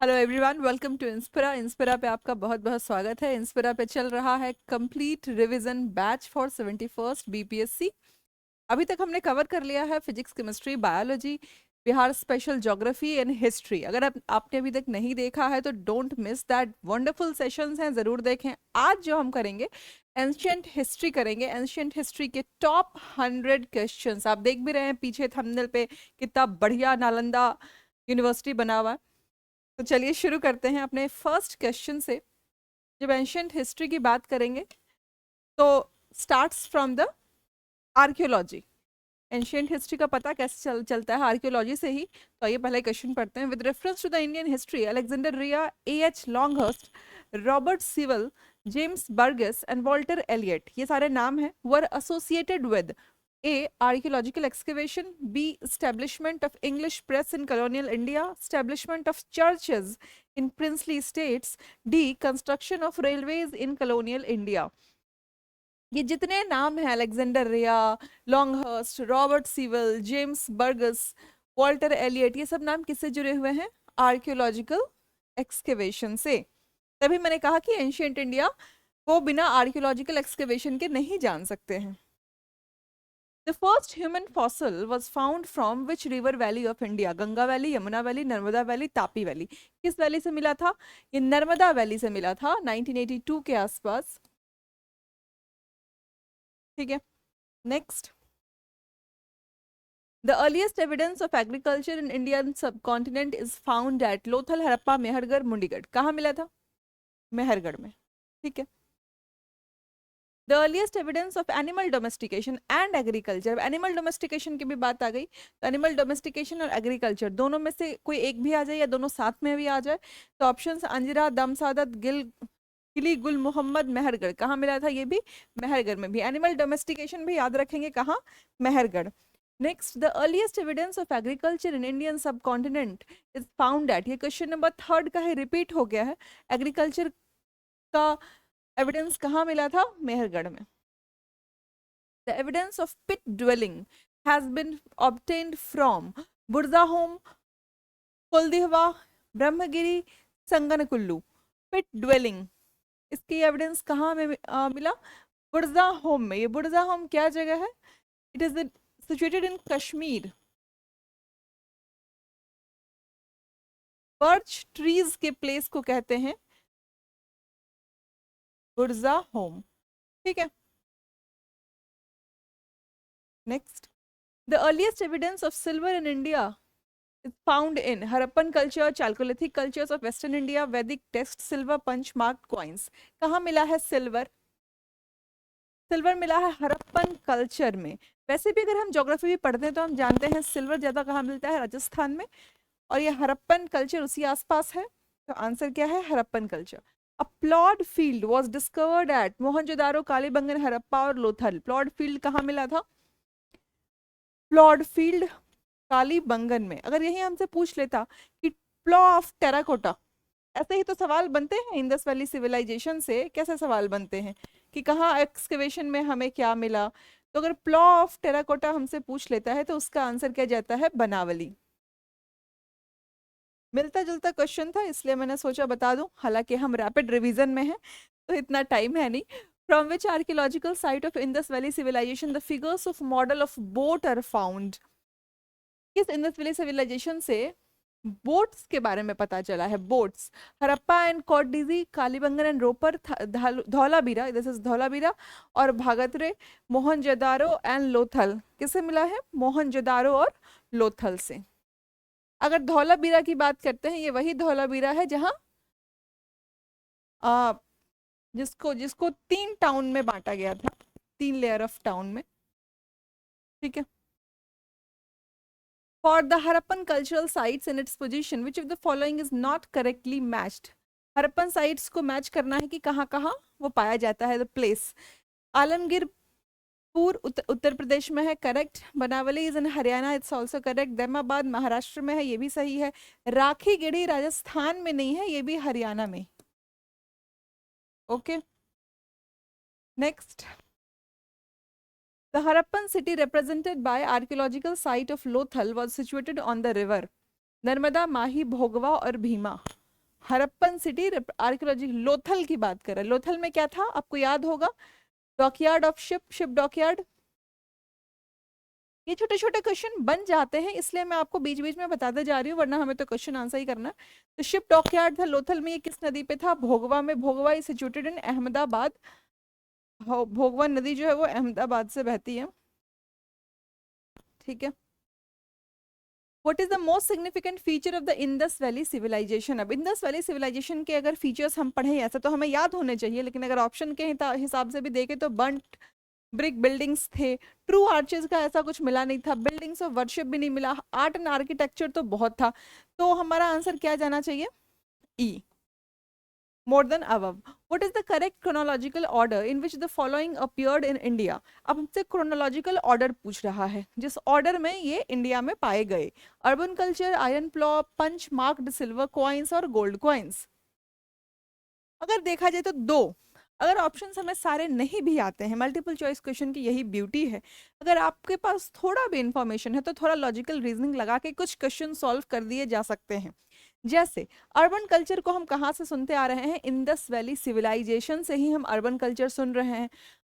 Hello everyone, welcome to Inspira. Inspira पे आपका बहुत बहुत स्वागत है। इंस्पिरा पे चल रहा है complete revision batch for 71st BPSC. अभी तक हमने कवर कर लिया है physics, chemistry, biology, Bihar special, geography and history. अगर आपने अभी तक नहीं देखा है तो don't miss that, wonderful sessions हैं, ज़रूर देखें। आज जो हम करेंगे एंशियंट हिस्ट्री करेंगे। एंशियंट हिस्ट्री के टॉप 100 क्वेश्चंस आप देख भी रहे हैं पीछे थंबनेल पे, कितना बढ़िया नालंदा यूनिवर्सिटी बना हुआ है। तो चलिए शुरू करते हैं अपने फर्स्ट क्वेश्चन से। जब एंशियंट हिस्ट्री की बात करेंगे तो starts from the archaeology. Ancient history का पता कैसे चलता है? आर्कियोलॉजी से ही। तो आइए पहले क्वेश्चन पढ़ते हैं। With reference to the Indian history, Alexander Rea, A H Longhurst, Robert Sewell, James Burgess and Walter Elliot, ये सारे नाम हैं, were associated with A. Archaeological excavation. B. Establishment of English press in colonial India. Establishment of churches in princely states. D. Construction of railways in colonial India. ये जितने नाम हैं, Alexander Rea, Longhurst, Robert Sewell, James Burgess, Walter Elliot, ये सब नाम किससे जुड़े हुए हैं? आर्कियोलॉजिकल एक्सकेवेशन से। तभी मैंने कहा कि एंशियंट इंडिया को बिना आर्कियोलॉजिकल एक्सकेवेशन के नहीं जान सकते हैं। The first human fossil was found from which river valley of India? Ganga valley, Yamuna valley, Narmada valley, Tapi valley. किस वैली से मिला था? ये नर्मदा वैली से मिला था 1982 के आसपास। ठीक है, next. The earliest evidence of agriculture in Indian subcontinent is found at Lothal, Harappa, Mehrgarh, Mundigarh. कहाँ मिला था? मेहरगढ़ में। ठीक है। The earliest evidence of animal domestication and agriculture. Animal domestication की भी बात आ गई, तो एनिमल डोमेस्टिकेशन और एग्रीकल्चर दोनों में से कोई एक भी आ जाए या दोनों साथ में भी आ जाए। तो ऑप्शंस अंजरा, दमसादत, किली, गुल मोहम्मद, मेहरगढ़। कहाँ मिला था? ये भी मेहरगढ़ में भी। एनिमल डोमेस्टिकेशन भी याद रखेंगे, कहाँ? Mehrgarh. Next, the earliest evidence of agriculture in Indian सब कॉन्टिनेंट इज फाउंड एट। ये क्वेश्चन नंबर 3 का है, रिपीट हो गया है। एग्रीकल्चर का एविडेंस कहाँ मिला था? मेहरगढ़ में। The evidence of pit dwelling has been obtained from Burzahom, Kuldihwa, Brahmagiri, Sanganakallu. Pit dwelling, इसकी एविडेंस कहाँ में मिला? बुरजाहोम में। ये बुरजाहोम क्या जगह है? It is situated in Kashmir. Birch trees के प्लेस को कहते हैं बुरजाहोम। ठीक है, next. The earliest evidence of silver in India is found in Harappan culture, Chalcolithic cultures of Western India, Vedic text, silver punch marked coins। कहाँ मिला है silver? Silver मिला है हरप्पन कल्चर में। वैसे भी अगर हम ज्योग्राफी भी पढ़ते हैं तो हम जानते हैं सिल्वर ज्यादा कहाँ मिलता है? राजस्थान में। और ये हरप्पन कल्चर उसी आसपास है। तो आंसर क्या है? Harappan culture. A ploughed field was discovered at Mohenjodaro, Kalibangan, Harappa और लोथल। प्लॉड फील्ड कहाँ मिला था? प्लॉड फील्ड कालीबंगन में। अगर यही हमसे पूछ लेता कि प्लॉ ऑफ टेराकोटा, ऐसे ही तो सवाल बनते हैं इंडस वैली सिविलाइजेशन से। कैसे सवाल बनते हैं कि कहाँ एक्सकवेशन में हमें क्या मिला? तो अगर प्लॉ ऑफ टेराकोटा हमसे पूछ लेता है तो उसका आंसर क्या जाता है? बनावली। मिलता जुलता क्वेश्चन था, इसलिए मैंने सोचा बता दूं। हालांकि हम रैपिड रिवीजन में हैं तो इतना टाइम है नहीं। From which archaeological site of Indus valley civilisation the figures of model of boat are found. किस इंडस वैली सिविलाइजेशन से बोट्स के बारे में पता चला है? Boats, Harappa and Kotdiji, Kalibangan and Ropar, Dholavira, this is Dholavira, और भागतरे, मोहनजोदारो एंड लोथल। किससे मिला है? मोहनजोदारो और लोथल से। अगर धौलावीरा की बात करते हैं, ये वही धौलावीरा है जहां आ, जिसको जिसको 3 टाउन में बांटा गया था, 3 लेयर ऑफ टाउन में। ठीक है। For the Harappan cultural sites in its position, which of the following is not correctly matched? Harappan sites को मैच करना है कि कहाँ कहाँ वो पाया जाता है, द प्लेस। आलमगीरपुर उत्तर प्रदेश में है, correct. Banawali is in Haryana, it's also correct. Daimabad Maharashtra में है, ये भी सही है। राखी गिड़ी राजस्थान में नहीं है, ये भी हरियाणा में। Okay, next. The Harappan city represented by archaeological site of Lothal was situated on the river Narmada, Mahi, Bhogwa और भीमा। हड़प्पन सिटी आर्कियोलॉजी, लोथल की बात कर रहे हैं। लोथल में क्या था आपको याद होगा, dockyard of ship, ship dockyard. ये छोटे छोटे क्वेश्चन बन जाते हैं, इसलिए मैं आपको बीच बीच में बताते जा रही हूँ, वरना हमें तो क्वेश्चन आंसर ही करना है। तो शिप डॉकयार्ड था लोथल में, ये किस नदी पे था, भोगवा में। भोगवा इज सिचुएटेड इन अहमदाबाद। भोगवा नदी जो है वो अहमदाबाद से बहती है, ठीक है। What is the most significant feature of the Indus Valley civilization? अब इंडस वैली सिविलाइजेशन के अगर फीचर्स हम पढ़े, ऐसा तो हमें याद होने चाहिए, लेकिन अगर ऑप्शन के हिसाब से भी देखें तो बर्न्ट ब्रिक बिल्डिंग्स थे, ट्रू आर्चेस का ऐसा कुछ मिला नहीं था, बिल्डिंग्स ऑफ वर्शिप भी नहीं मिला, आर्ट एंड आर्किटेक्चर तो बहुत था। तो हमारा आंसर क्या जाना चाहिए, ई, more than above. What is the correct chronological order in which the following appeared in India? अब हमसे chronological order पूछ रहा है, जिस order में ये इंडिया में पाए गए। Urban culture, iron plough, punch marked silver coins और गोल्ड कॉइन्स। अगर देखा जाए तो दो, अगर ऑप्शंस हमें सारे नहीं भी आते हैं, मल्टीपल चॉइस क्वेश्चन की यही ब्यूटी है, अगर आपके पास थोड़ा भी इंफॉर्मेशन है तो थोड़ा लॉजिकल रीजनिंग लगा के कुछ क्वेश्चन सॉल्व कर दिए जा सकते हैं। जैसे अर्बन कल्चर को हम कहाँ से सुनते आ रहे हैं, इंडस वैली सिविलाइजेशन से ही हम अर्बन कल्चर सुन रहे हैं।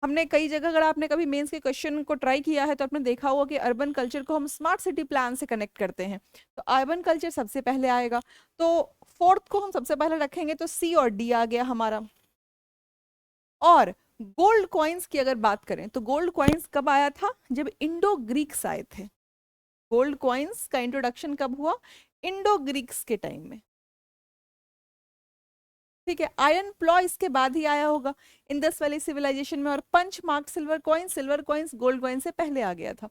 हमने कई जगह, अगर आपने कभी मेंस के क्वेश्चन को ट्राई किया है तो आपने देखा होगा कि अर्बन कल्चर को हम स्मार्ट सिटी प्लान से कनेक्ट करते हैं, तो अर्बन कल्चर सबसे पहले आएगा। तो फोर्थ को हम सबसे पहले रखेंगे, तो सी और डी आ गया हमारा। और गोल्ड कॉइन्स की अगर बात करें तो गोल्ड कॉइन्स कब आया था, जब इंडो ग्रीक्स आए थे। गोल्ड कॉइन्स का इंट्रोडक्शन कब हुआ, इंडो ग्रीक्स के टाइम में, ठीक है। आयरन प्लॉ इसके बाद ही आया होगा इंडस वैली सिविलाइजेशन में, और punch mark silver coins gold coin से पहले आ गया था,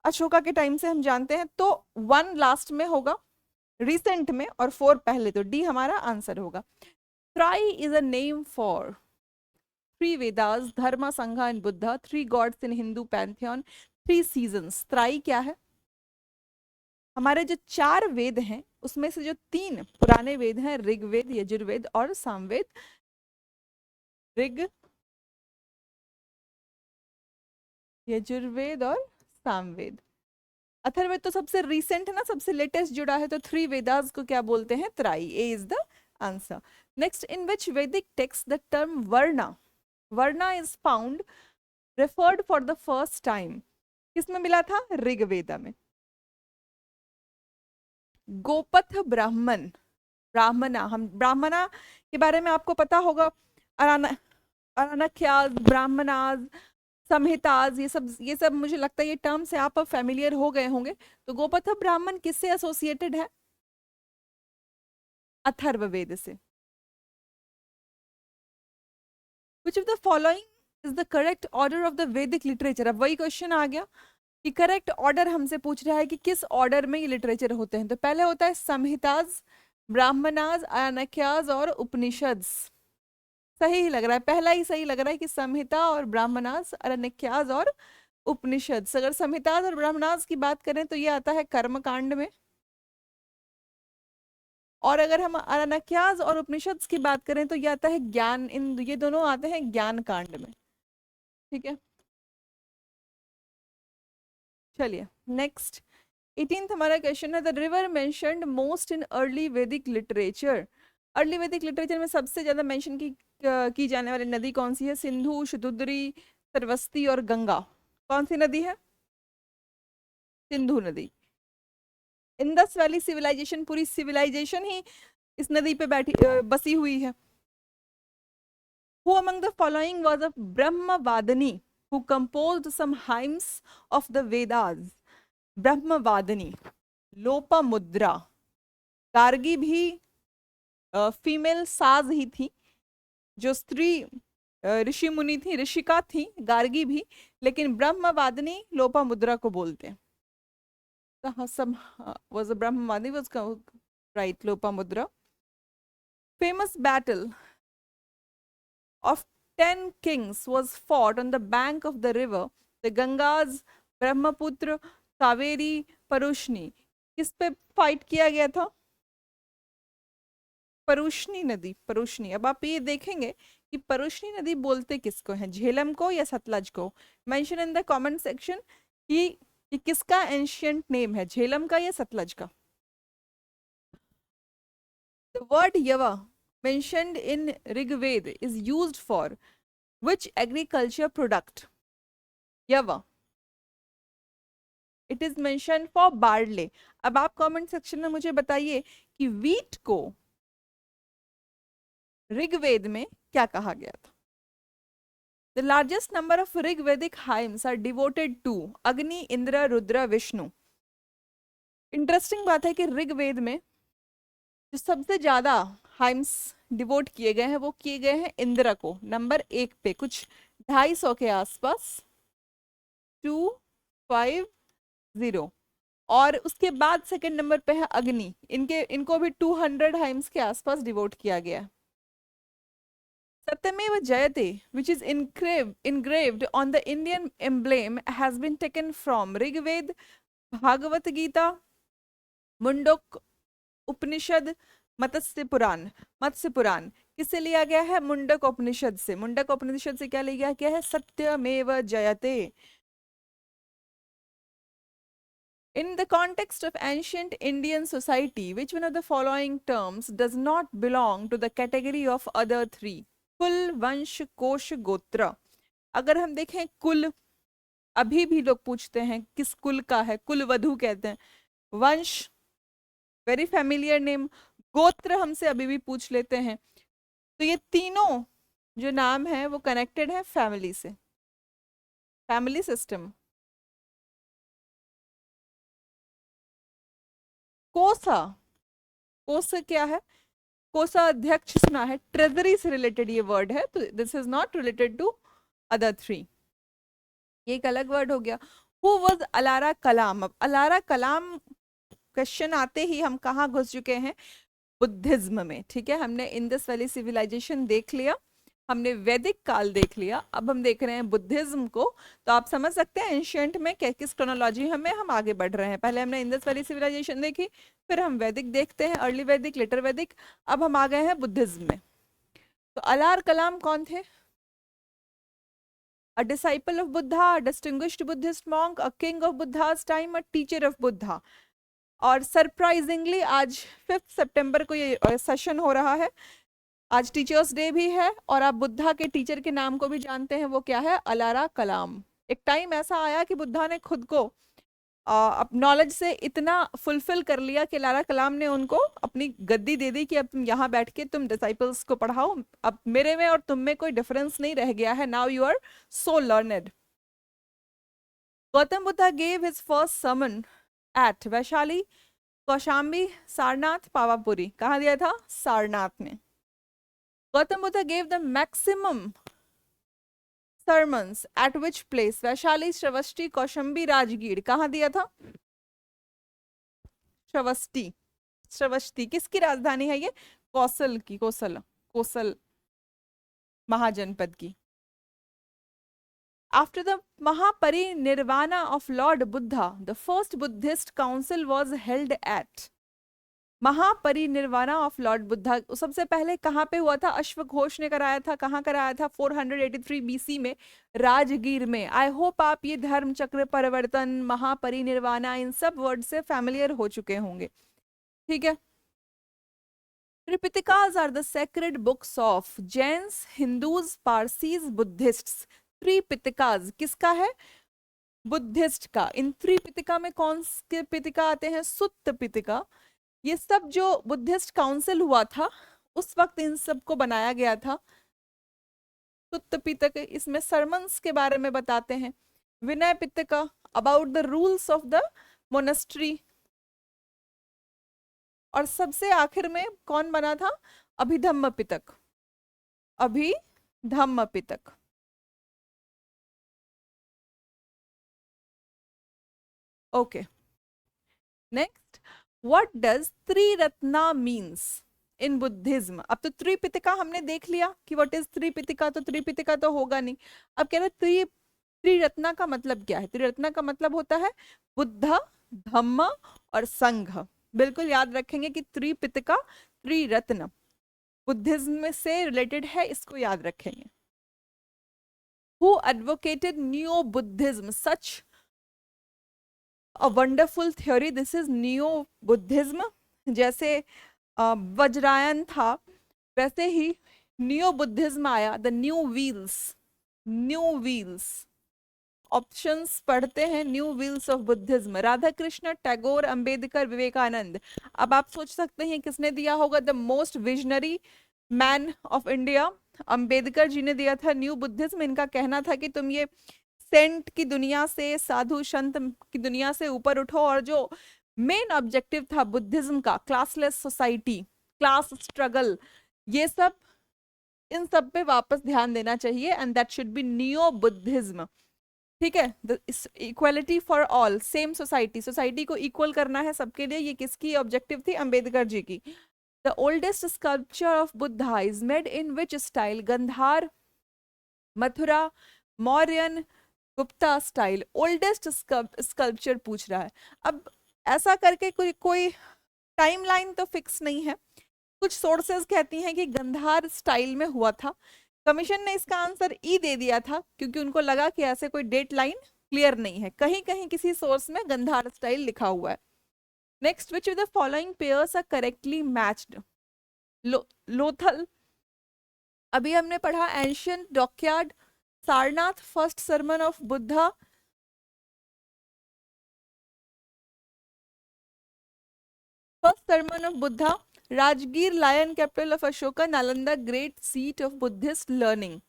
अशोका के टाइम से हम जानते हैं। तो 1 लास्ट में होगा रिसेंट में, और 4 पहले, तो डी हमारा आंसर होगा। Tri is a name for 3 Vedas, Dharma, Sangha and Buddha, 3 gods in Hindu pantheon, 3 seasons. त्राई क्या है, हमारे जो 4 वेद हैं उसमें से जो 3 पुराने वेद हैं, ऋग्वेद, यजुर्वेद और सामवेद। ऋग, यजुर्वेद और सामवेद। अथर्ववेद तो सबसे रिसेंट है ना, सबसे लेटेस्ट जुड़ा है, तो 3 वेदास को क्या बोलते हैं, त्राई। A is the answer. Next, in which Vedic text the term varna, varna is found referred for the first time, किसमें मिला था, ऋग्वेदा में। गोपथ ब्राह्मण, ब्राह्मणा, हम ब्राह्मणा के बारे में आपको पता होगा, अरण्यकाज, ब्राह्मणाज, संहिताज, ये सब मुझे लगता है ये टर्म से आप फेमिलियर हो गए होंगे। तो गोपथ ब्राह्मण किससे एसोसिएटेड है, अथर्ववेद से। Which of the following is the correct order of the Vedic literature? अब वही क्वेश्चन आ गया कि करेक्ट ऑर्डर हमसे पूछ रहा है कि किस ऑर्डर में ये लिटरेचर होते हैं। तो पहले होता है संहिताज, ब्राह्मणाज, अरण्यकाज और उपनिषद्स। सही ही लग रहा है, पहला ही सही लग रहा है कि संहिता और ब्राह्मणाज, अरण्यकाज और उपनिषद। अगर संहिताज और ब्राह्मणाज की बात करें तो ये आता है कर्म कांड में, और अगर हम अरण्यकाज और उपनिषद की बात करें तो ये आता है ज्ञान, इन ये दोनों आते हैं ज्ञान कांड में, ठीक है। चलिए नेक्स्ट, 18th हमारा क्वेश्चन है, the river mentioned most in early वैदिक लिटरेचर। अर्ली वैदिक लिटरेचर में सबसे ज्यादा मेंशन की जाने वाली नदी कौन सी है, सिंधु, शतुद्री, सरस्वती और गंगा। कौन सी नदी है, सिंधु नदी। इंडस वैली सिविलाइजेशन, पूरी सिविलाइजेशन ही इस नदी पे बसी हुई है। Who among the following was a Brahmavadini who composed some hymns of the Vedas? ब्रह्मवादिनी, लोपामुद्रा, गार्गी भी फीमेल साज ही थी, जो स्त्री ऋषि मुनि थी, ऋषिका थी गार्गी भी, लेकिन ब्रह्मवादिनी लोपामुद्रा को बोलते हैं। some was a Brahmavadini was right, Lopamudra. Famous battle of 10 kings was fought on the bank of the river the Gangas, Brahmaputra, Kaveri, Parushni. किस पे फाइट किया गया था, परुष्णी नदी, परुष्णी। अब आप ये देखेंगे कि परुष्णी नदी बोलते किसको हैं, झेलम को या सतलज को। Mention in the comment section कि किसका एंशियंट नेम है, झेलम का या सतलज का। The word Yava mentioned in Rigved is used for which agriculture product? Yava. It is mentioned for barley. अब आप कमेंट सेक्शन में मुझे बताइए कि वीट को ऋग्वेद में क्या कहा गया था? The largest number of Rigvedic hymns are devoted to अग्नि, इंद्र, रुद्र, विष्णु. इंटरेस्टिंग बात है कि ऋग्वेद में जो सबसे ज्यादा हाइम्स डिवोट किए गए हैं वो किए गए हैं इंद्र को, नंबर 1 पे, कुछ 250 के आसपास, 250. और उसके बाद सेकंड नंबर पे है अग्नि, इनको भी 200 हाइम्स के आसपास डिवोट किया गया. Satyameva Jayate, which is engraved on the Indian emblem, has been taken from Rigved, Bhagavad Gita, Mundaka उपनिषद, मत्स्य पुराण. मत्स्य पुराण किससे लिया गया है? मुंडक उपनिषद से. मुंडक उपनिषद से क्या लिया गया है? सत्यमेव जयते. In the context of ancient Indian society, which one of the following terms does not belong to the category of other three? कुल, वंश, कोश, गोत्र. अगर हम देखें कुल, अभी भी लोग पूछते हैं किस कुल का है, कुल वधु कहते हैं. वंश, वेरी फैमिलियर नेम. गोत्र हमसे अभी भी पूछ लेते हैं. तो ये तीनों जो नाम है वो कनेक्टेड है फैमिली से, फैमिली सिस्टम. कोसा, कोसा क्या है? कोसा अध्यक्ष सुना है, ट्रेजरी से रिलेटेड ये वर्ड है, तो this is not related to other three. ये एक अलग वर्ड हो गया. Who was Alara Kalam? अब अलारा कलाम क्वेश्चन आते ही हम कहाँ घुस चुके हैं? बुद्धिज्म में. ठीक है, हमने इंडस वैली सिविलाइजेशन देख लिया, हमने वैदिक काल देख लिया, अब हम देख रहे हैं बुद्धिज्म को. तो आप समझ सकते हैं एंशियंट में किस क्रोनोलॉजी हमें हम आगे बढ़ रहे हैं. पहले हमने इंडस वैली सिविलाइजेशन देखी, फिर हम वैदिक देखते हैं, अर्ली वैदिक, लेटर वैदिक, अब हम आ गए हैं बुद्धिज्म में. तो अलार कलाम कौन थे? A disciple of Buddha, a distinguished Buddhist monk, a king of Buddha's time, a teacher of Buddha. और सरप्राइजिंगली आज 5 सितंबर को ये सेशन हो रहा है. आज टीचर्स डे भी है और आप बुद्धा के टीचर के नाम को भी जानते हैं, वो क्या है? अलारा कलाम. एक टाइम ऐसा आया कि बुद्धा ने खुद को नॉलेज से इतना फुलफिल कर लिया कि अलारा कलाम ने उनको अपनी गद्दी दे दी कि अब तुम यहाँ बैठ के तुम डिसाइपल्स को पढ़ाओ. अब मेरे में और तुम में कोई डिफरेंस नहीं रह गया है. Now you are so learned. Gautam Buddha gave his first sermon at Vaishali, Kaushambi, Sarnath, Pawapuri. कहाँ दिया था? सारनाथ में. Gautam Buddha gave the maximum sermons at which place? Vaishali, Shravasti, Kaushambi, Rajgir. कहाँ दिया था? श्रवष्टि. श्रवष्टि किसकी राजधानी है? ये कौशल की, कोसल महाजनपद की. After the Mahaparinirvana of Lord Buddha, the first Buddhist council was held at. Mahaparinirvana of Lord Buddha सबसे पहले कहाँ पे हुआ था? अश्वघोष ने कराया था. कहाँ कराया था? 483 बीसी में, राजगीर में. आई होप आप ये धर्म चक्र, परिवर्तन, महापरिनिर्वाणा, इन सब वर्ड से फैमिलियर हो चुके होंगे. ठीक है. Tripitakas are the sacred books of Jains, Hindus, Parsis, Buddhists. Tripitakas किसका है? बुद्धिस्ट का. इन त्रिपिटिका में कौन से पिटिका आते हैं? सुत्त पिटिका. ये सब जो बुद्धिस्ट काउंसिल हुआ था उस वक्त इन सब को बनाया गया था. सुत्त पिटक इसमें सरमन्स के बारे में बताते हैं. Vinaya Pitaka about the rules of the monastery. और सबसे आखिर में कौन बना था? Abhidhamma Pitaka. Abhidhamma Pitaka. Okay, next, what does Triratna means in Buddhism? अब तो त्रिपिटिका हमने देख लिया कि व्हाट इज त्रिपिटिका, तो त्रिपिटिका तो होगा नहीं. अब कह रहे त्रिरत्ना का मतलब क्या है? त्रिरत्ना का मतलब होता है बुद्ध, धम्म और संघ. बिल्कुल याद रखेंगे कि त्रिपिटिका, त्रिरत्न बुद्धिज्म से रिलेटेड है, इसको याद रखेंगे. Who advocated new Buddhism? Such a wonderful theory. This is neo buddhism. जैसे वज्रायन था, वैसे ही न्यू बुद्धिज्म आया, the new wheels, new wheels. Options पढ़ते हैं, new wheels of Buddhism, Radha Krishna, Tagore, Ambedkar, Vivekananda. अब आप सोच सकते हैं किसने दिया होगा, the most visionary man of India, Ambedkar ji ने दिया था न्यू बुद्धिज्म। इनका कहना था कि तुम ये सेंट की दुनिया से, साधु संत की दुनिया से ऊपर उठो, और जो मेन ऑब्जेक्टिव था बुद्धिज्म का, क्लासलेस सोसाइटी, क्लास स्ट्रगल, ये सब, इन सब पे वापस ध्यान देना चाहिए, and that should be neo Buddhism. ठीक है, the equality for all, same society, society को इक्वल करना है सबके लिए, ये किसकी ऑब्जेक्टिव थी, अंबेडकर जी की। The oldest sculpture of Buddha is made in which style, Gandhara, Mathura, Mauryan, Gupta style. Oldest sculpture पूछ रहा है। अब ऐसा करके कोई कोई टाइमलाइन तो फिक्स नहीं है, कुछ सोर्सेज कहती हैं कि गंधार स्टाइल में हुआ था। कमीशन ने इसका आंसर ई दे दिया था क्योंकि उनको लगा कि ऐसे कोई डेट लाइन क्लियर नहीं है, कहीं कहीं किसी सोर्स में गंधार स्टाइल लिखा हुआ है। Next, which of the following pairs are correctly matched, Lothal, अभी हमने पढ़ा ancient dockyard, Sarnath, first sermon of Buddha, first sermon of Buddha, Rajgir lion capital of Ashoka, Nalanda great seat of Buddhist learning.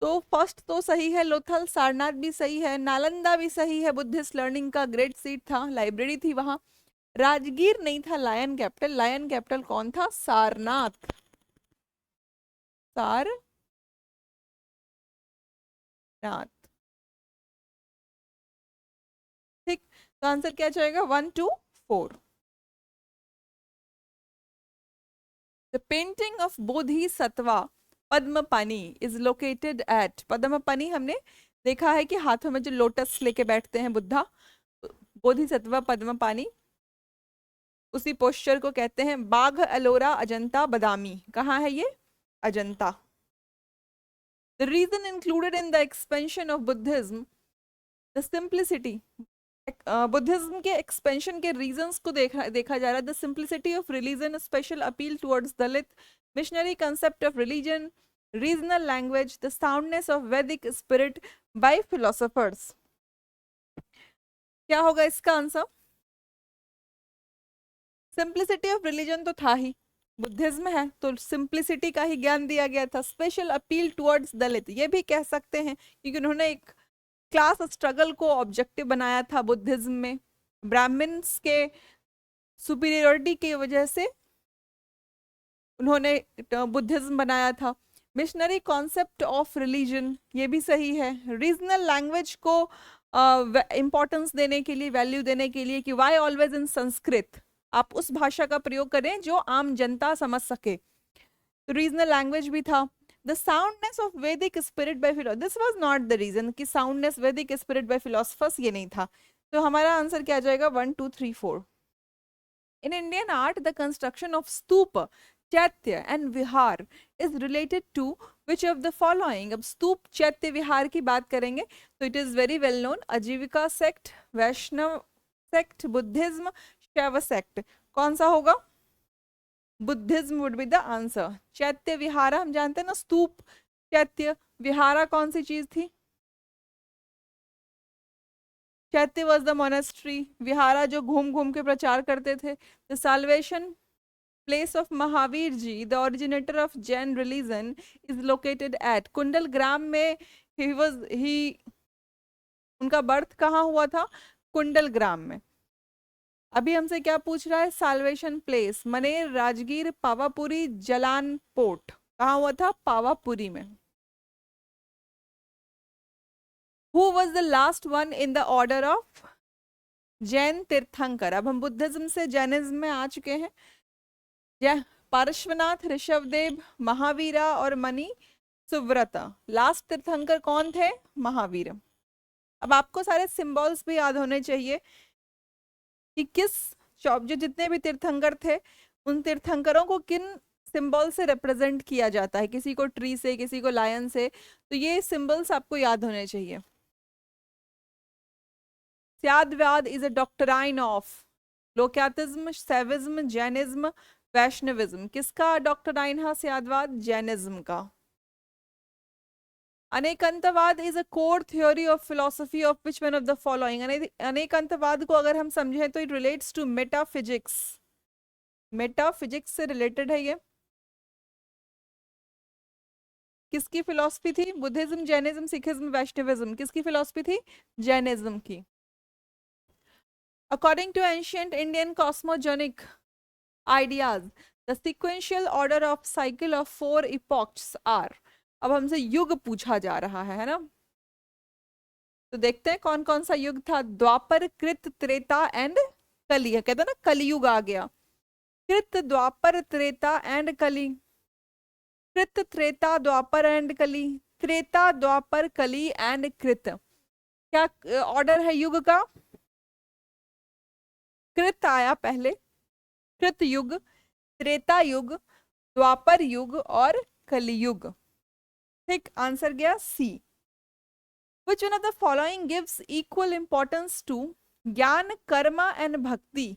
तो फर्स्ट तो सही है, लोथल, सारनाथ भी सही है, नालंदा भी सही है, बुद्धिस्ट लर्निंग का ग्रेट सीट था, लाइब्रेरी थी वहां। राजगीर नहीं था लायन कैपिटल, लायन कैपिटल कौन था, सारनाथ, सारनाथ। ठीक, तो आंसर क्या जाएगा, 1 2 4। The painting of Bodhisattva Padmapani is located eight, Padmapani हमने देखा है कि हाथों में जो लोटस लेके बैठते हैं बुद्धा, बोधिसत्व पद्मपानी, उसी पोस्चर को कहते हैं। बाघ, अलोरा, अजंता, बदामी, कहाँ है ये, Ajanta. The reason included in the expansion of Buddhism, the simplicity, Buddhism के एक्सपेंशन के रीजंस को देखा जा रहा है। The simplicity of religion, special appeal towards Dalit, missionary concept of religion, regional language, the soundness of Vedic spirit by philosophers. क्या होगा इसका आंसर, सिंप्लिसिटी ऑफ रिलीजन तो था ही, बुद्धिज्म है तो सिंप्लिसिटी का ही ज्ञान दिया गया था। स्पेशल अपील टुवर्ड्स दलित, ये भी कह सकते हैं क्योंकि उन्होंने एक क्लास स्ट्रगल को ऑब्जेक्टिव बनाया था बुद्धिज्म में, ब्राह्मण्स के सुपीरियरिटी की वजह से उन्होंने बुद्धिज्म बनाया था। मिशनरी कॉन्सेप्ट ऑफ रिलीजन, ये भी सही है। रीजनल लैंग्वेज को इंपॉर्टेंस देने के लिए, वैल्यू देने के लिए कि वाई ऑलवेज इन संस्कृत, आप उस भाषा का प्रयोग करें जो आम जनता समझ सके, तो रीजनल लैंग्वेज भी था। The soundness of Vedic spirit by philosophers, this was not the reason कि soundness Vedic spirit by philosophers, ये नहीं था। तो हमारा आंसर क्या जाएगा, 1 2 3 4। In Indian art the construction of stupa, chaitya and vihara is related to which of the following. अब स्तूप, चैत्य, विहार की बात करेंगे तो it is very well known, Ajivika sect, Vaishnava sect, Buddhism, Shaiva sect. कौन सा होगा, Buddhism would be the answer. Chaitya vihara हम जानते हैं ना, स्तूप, चैत्य, विहारा कौन सी चीज थी, चैत्य वाज द मोनेस्ट्री, विहारा जो घूम घूम के प्रचार करते थे। The salvation place of Mahavir ji, the originator of Jain religion, is located at, Kundal Gram में ही उनका बर्थ कहाँ हुआ था, कुंडल ग्राम में। अभी हमसे क्या पूछ रहा है, solvation place, Maner, Rajgir, Pawapuri, Jalan port, कहाँ हुआ था, पावापुरी में। Who was the last one in the order of Jain तीर्थंकर। अब हम बुद्धिज्म से जैनिज्म में आ चुके हैं। जय पार्श्वनाथ, ऋषभदेव, महावीरा और मणि सुव्रता। लास्ट तीर्थंकर कौन थे, महावीर। अब आपको सारे सिंबल्स भी याद होने चाहिए कि किस जो जितने भी तीर्थंकर थे उन तीर्थंकरों को किन सिंबल से रिप्रेजेंट किया जाता है, किसी को ट्री से, किसी को लायन से, तो ये सिंबल्स आपको याद होने चाहिए। Syadvada is a doctrine of Lokayatism, Saivism, Jainism, Vaishnavism किसका डॉक्टराइन है? सियादवाद जैनिज्म का। Anekantavada is a core theory of philosophy of which one of the following? Anekantavada को अगर हम समझें तो it relates to metaphysics, metaphysics से रिलेटेड है ये। किसकी फिलोसफी थी? बुद्धिज्म, जैनिज्म, सिखिज्म, वैष्णविज्म, किसकी फिलोसफी थी? जैनिज्म की। According to ancient Indian cosmogenic ideas, the sequential order of cycle of 4 epochs are। अब हमसे युग पूछा जा रहा है ना, तो देखते हैं कौन कौन सा युग था। द्वापर, कृत, त्रेता एंड कली। कहते हैं ना कलयुग आ गया। कृत, द्वापर, त्रेता एंड कली। कृत, त्रेता, द्वापर एंड कली। त्रेता, द्वापर, कली एंड कृत। क्या ऑर्डर है युग का? कृत आया पहले, कृत युग, त्रेता युग, द्वापर युग और कलियुग। ठीक, आंसर गया सी। Which one of the following gives equal importance to ज्ञान, कर्म एंड भक्ति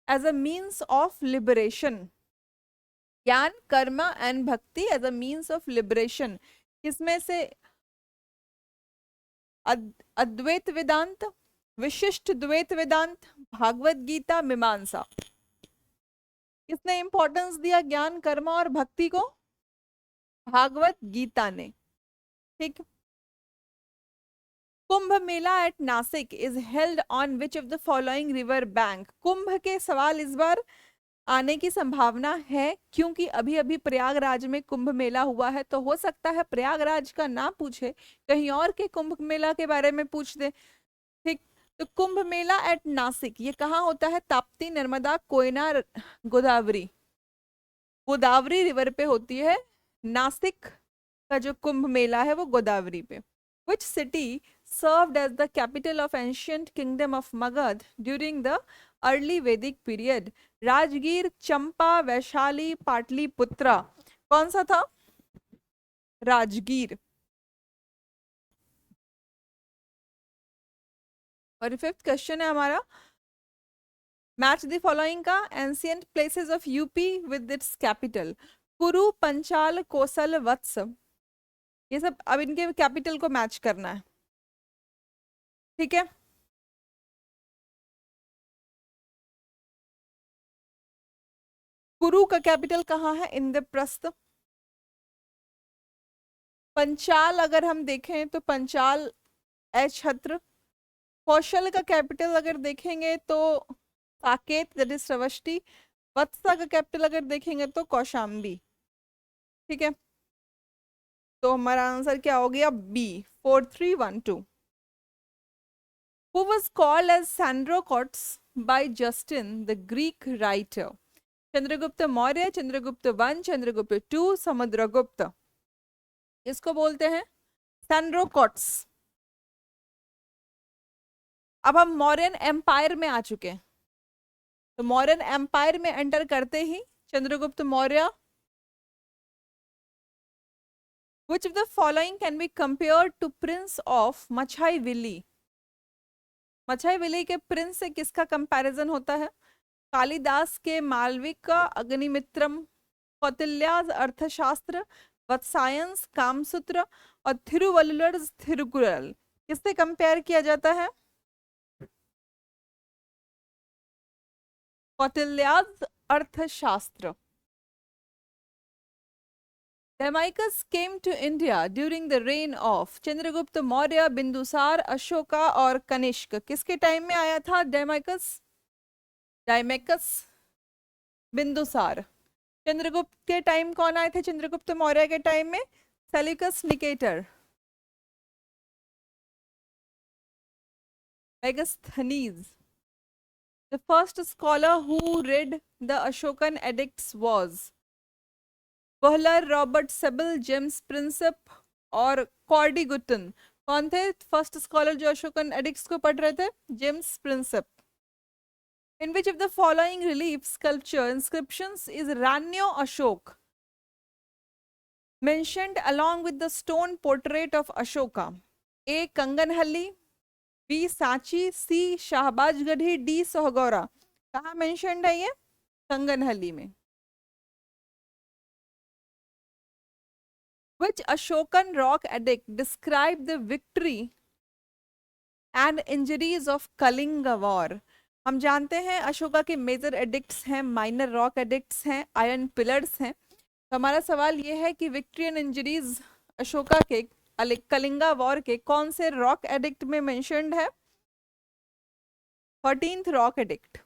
as a means of liberation? ज्ञान, कर्म एंड भक्ति as a means of liberation किसमें से? अद्वैत वेदांत, विशिष्ट द्वैत वेदांत, भागवत गीता, मीमांसा। किसने इंपॉर्टेंस दिया ज्ञान, कर्म और भक्ति को? भागवत गीता ने। ठीक। Kumbh Mela at Nashik is held on which of the following river bank? Kumbh के सवाल इस बार आने की संभावना है, क्योंकि अभी अभी प्रयागराज में कुंभ मेला हुआ है, तो हो सकता है प्रयागराज का ना पूछे, कहीं और के कुंभ मेला के बारे में पूछ दे। ठीक, तो कुंभ मेला एट नासिक ये कहाँ होता है? ताप्ती, नर्मदा, कोयना, गोदावरी। गोदावरी रिवर पे होती है। नासिक का जो कुंभ मेला है वो गोदावरी पे। Which city served as the capital of ancient kingdom of Magad during the early Vedic period? Rajgir, चंपा, वैशाली, पाटलिपुत्रा। कौन सा था? राजगीर। और फिफ्थ क्वेश्चन है हमारा, मैच द फॉलोइंग का ancient places of UP with its capital. कुरु, पंचाल, कोसल, वत्स। ये सब अब इनके कैपिटल को मैच करना है। ठीक है, कुरु का कैपिटल कहाँ है? इंद्रप्रस्थ। पंचाल अगर हम देखें तो पंचाल छत्र। कौशल का कैपिटल अगर देखेंगे तो साकेत, दैट इज श्रवष्टि। वत्सा का कैपिटल अगर देखेंगे तो कौशाम्बी। ठीक है, तो हमारा आंसर क्या हो गया? B, 4312। Who was called as Sandrocots by Justin the Greek writer? Chandragupta Maurya, Chandragupta one, Chandragupta two, Samudragupta. इसको बोलते हैं सैंड्रोकॉट्स। अब हम मौर्यन एम्पायर में आ चुके हैं, तो मौर्यन एम्पायर में एंटर करते ही Chandragupta Maurya. Which of the following can be compared to Prince of Machaivilli? मछाईविली के प्रिंस से किसका कंपैरिजन होता है? कालिदास के मालविक का अग्निमित्रम, कौटिल्याज अर्थशास्त्र, वत्सायंस कामसूत्र और थिरुवल्लुवर थिरुकुरल। किससे कंपेयर किया जाता है? कौटिल्याज अर्थशास्त्र। Demicus came to India during the reign of Chandragupta Maurya, Bindusara, Ashoka और कनिष्क। किसके टाइम में आया था डेमाइकस? डायमेकस, बिंदुसार। चंद्रगुप्त के टाइम कौन आए थे? चंद्रगुप्त मौर्य के टाइम में Seleucus Nicator, Megasthenes. The first scholar who read the Ashokan edicts was Buhler, Robert Sewell, James Prinsep और कॉर्डी गुटन। कौन थे फर्स्ट स्कॉलर जो अशोकन एडिक्ट्स को पढ़ रहे थे? James Prinsep. In which of the following relief sculpture inscriptions is Ranyo Ashok mentioned along with the stone portrait of Ashoka? A. Kanaganahalli, B Sanchi, C Shahbazgarhi, D Sohgaura. कहाँ मेंशनड है ये? कंगनहल्ली में। Which Ashokan rock edict described the victory and injuries of Kalinga war? हम जानते हैं अशोका के major addicts हैं, minor rock addicts हैं, आयरन पिलर्स हैं। तो हमारा सवाल ये है कि विक्ट्री एंड इंजरीज अशोका के कलिंगा वॉर के कौन से रॉक एडिक्ट में मेंशन्ड है? 14th rock edict.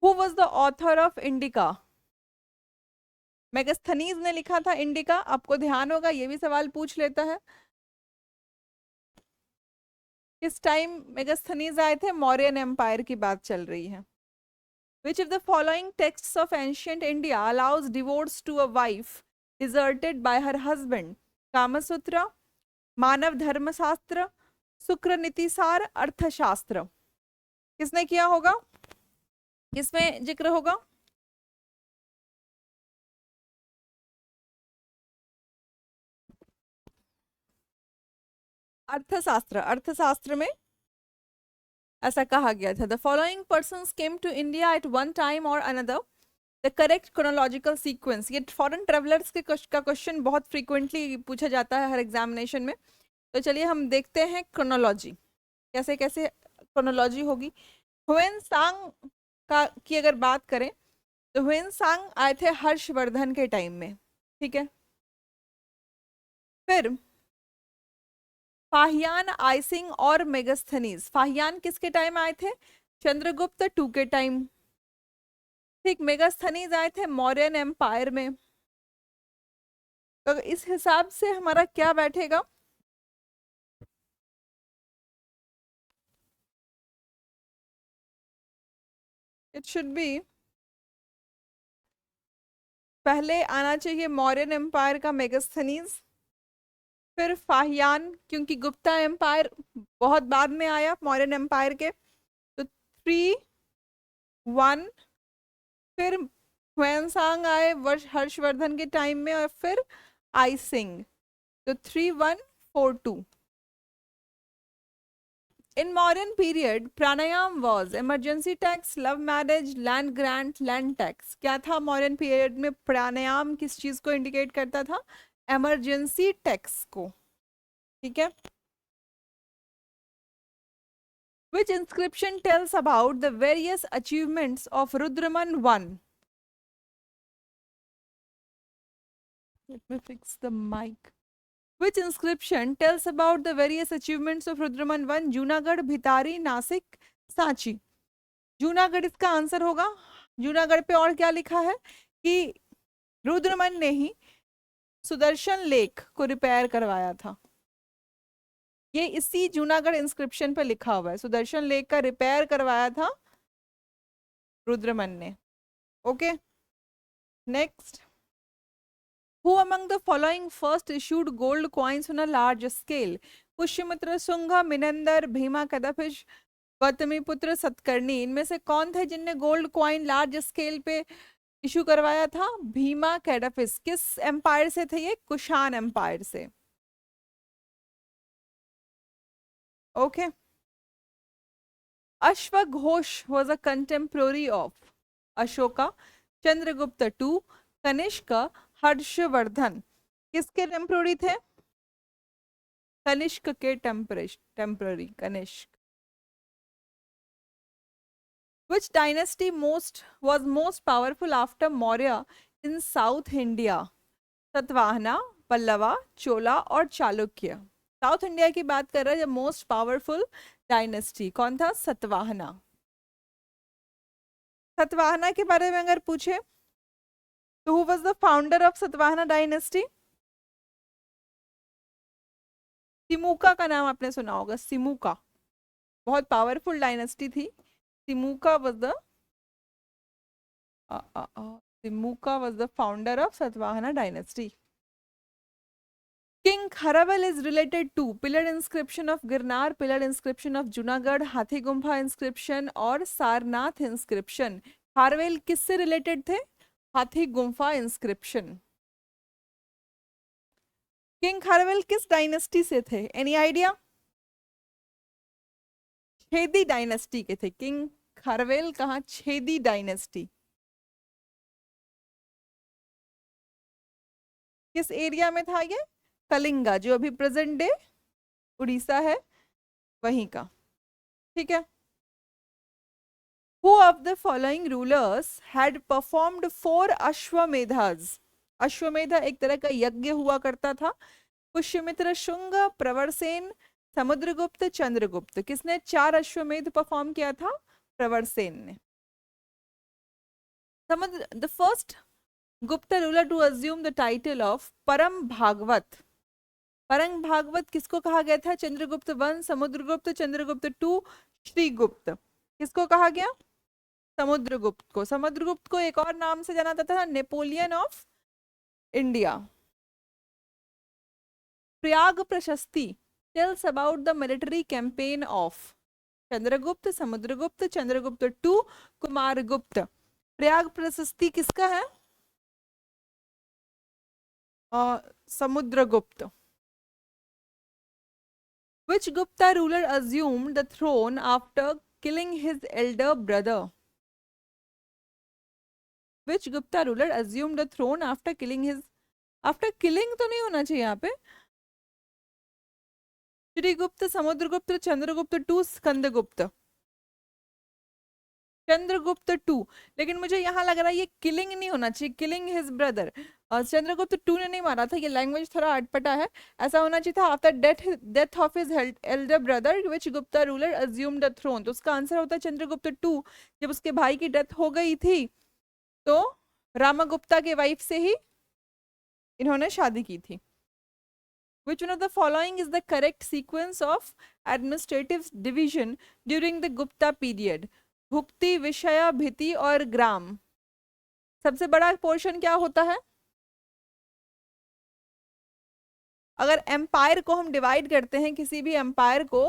Who was the author of indica? Megasthenes ने लिखा था इंडिका। आपको ध्यान होगा ये भी सवाल पूछ लेता है। किस टाइम मेगास्थनीज आए थे? मौर्यन एम्पायर की बात चल रही है। Which of the following texts of ancient India allows divorce to a wife deserted by her husband? Kamasutra, मानव धर्मशास्त्र, शुक्र नीतिसार, अर्थशास्त्र। किसने किया होगा? किसमें जिक्र होगा? अर्थशास्त्र। अर्थशास्त्र में ऐसा कहा गया था, the following persons came to India at one time और another, the correct chronological sequence. ये फॉरेन ट्रेवलर्स के का क्वेश्चन बहुत फ्रीक्वेंटली पूछा जाता है हर एग्जामिनेशन में। तो चलिए हम देखते हैं क्रोनोलॉजी कैसे कैसे क्रोनोलॉजी होगी। हुएन सांग का की अगर बात करें तो हुएन सांग आए थे हर्षवर्धन के टाइम में, ठीक है। फिर फाहियान, आइसिंग और मेगास्थनीज। फाहियान किसके टाइम आए थे? चंद्रगुप्त टू के टाइम, ठीक। मेगास्थनीज आए थे मौर्यन एम्पायर में। तो इस हिसाब से हमारा क्या बैठेगा? इट शुड बी, पहले आना चाहिए मौर्यन एम्पायर का मेगास्थनीज, फिर फाहियान, क्योंकि गुप्ता एम्पायर बहुत बाद में आया मौर्यन एम्पायर के। तो 3-1, फिर हुएनसांग आए हर्षवर्धन के टाइम में, और फिर आइसिंग। तो 3-1-4-2। In Mauryan period, pranayam was emergency tax, love marriage, land grant, land tax. क्या था मौर्यन पीरियड में? प्राणायाम किस चीज को इंडिकेट करता था? इमरजेंसी टैक्स को, ठीक है। Which inscription tells about the various achievements of Rudraman I? Let me fix the mic. Which inscription tells about the various achievements of Rudraman I? Junagadh, भितारी, Nashik, Sanchi. Junagadh इसका आंसर होगा। जूनागढ़ पे और क्या लिखा है कि रुद्रमन ने ही सुदर्शन लेक को रिपेयर करवाया था। ये इसी जूनागढ़ इंस्क्रिप्शन पे लिखा हुआ है, सुदर्शन लेक का रिपेयर करवाया था रुद्रमन ने। Okay, next. Who among the following first issued gold coins on a large scale? Pushyamitra Shunga, Menander, Vima Kadphises, Gautamiputra Satakarni. इनमें से कौन थे जिनने गोल्ड कॉइन लार्ज स्केल पे इशू करवाया था? भीमा कैडाफिस। किस एम्पायर से थे ये? कुषाण एम्पायर से। ओके। अश्वघोष was a contemporary of Ashoka, Chandragupta two, Kanishka, Harshavardhana. किसके टेम्प्रोरी थे? कनिष्क के temporary, Kanishka. Which dynasty was most powerful after Maurya in South India? Satavahana, Pallava, Chola और चालुक्य। साउथ इंडिया की बात कर रहा है जब मोस्ट पावरफुल डायनेस्टी कौन था? सतवाहना। सतवाहना के बारे में अगर पूछे तो who was the founder of Satavahana dynasty? Simuka का नाम आपने सुना होगा, सिमुका। बहुत पावरफुल डायनेस्टी थी। Simuka was the founder of Satavahana dynasty. King Kharavel is related to pillar inscription of Girnar, pillar inscription of Junagadh, हाथी गुम्फा इंस्क्रिप्शन और सारनाथ इंस्क्रिप्शन। खारवेल किससे रिलेटेड थे? हाथी गुम्फा इंस्क्रिप्शन। किंग खारवेल किस डायनेस्टी से थे? Any idea? छेदी डायनेस्टी के थे किंग खारवेल। कहाँ? छेदी डायनेस्टी। किस एरिया में था ये? कलिंगा, जो अभी प्रेजेंट डे उड़ीसा है वहीं का। ठीक है। Who of the following rulers had performed 4 अश्वमेधास? Ashvamedha एक तरह का यज्ञ हुआ करता था। पुष्यमित्र, शुंग, प्रवरसेन, समुद्रगुप्त, चंद्रगुप्त। किसने 4 अश्वमेध परफॉर्म किया था? प्रवरसेन ने। समुद्र the first Gupta ruler to assume the title of परम भागवत। परम भागवत किसको कहा गया था? Chandragupta one, Samudragupta, Chandragupta two, Shrigupta. किसको कहा गया? समुद्रगुप्त को। समुद्रगुप्त को एक और नाम से जाना जाता था, Napoleon of India. Prayag Prashasti tells about the military campaign of Chandragupta, Samudragupta, Chandragupta two, Kumaragupta. Prayag Prashasti किसका है? Samudragupta. Which Gupta ruler assumed the throne after killing his elder brother? Which Gupta ruler assumed the throne after killing his after killing तो नहीं होना चाहिए यहाँ पे। Srigupta, Samudragupta, Chandragupta two, Skandagupta. Chandragupta to. लेकिन मुझे यहाँ लग रहा है ये किलिंग नहीं होना चाहिए, किलिंग हिज ब्रदर। और चंद्रगुप्त टू ने नहीं मारा था, ये लैंग्वेज थोड़ा अटपटा है। ऐसा होना चाहिए था after death of his elder brother which Gupta ruler assume the throne. तो उसका आंसर होता है चंद्रगुप्त टू। जब उसके भाई की डेथ हो गई थी तो रामागुप्ता के वाइफ से ही इन्होंने शादी की थी। Which one of the following is the correct sequence of administrative division during the Gupta period? भुक्ति, विषय, भिति और ग्राम। सबसे बड़ा पोर्शन क्या होता है? अगर एम्पायर को हम डिवाइड करते हैं, किसी भी एम्पायर को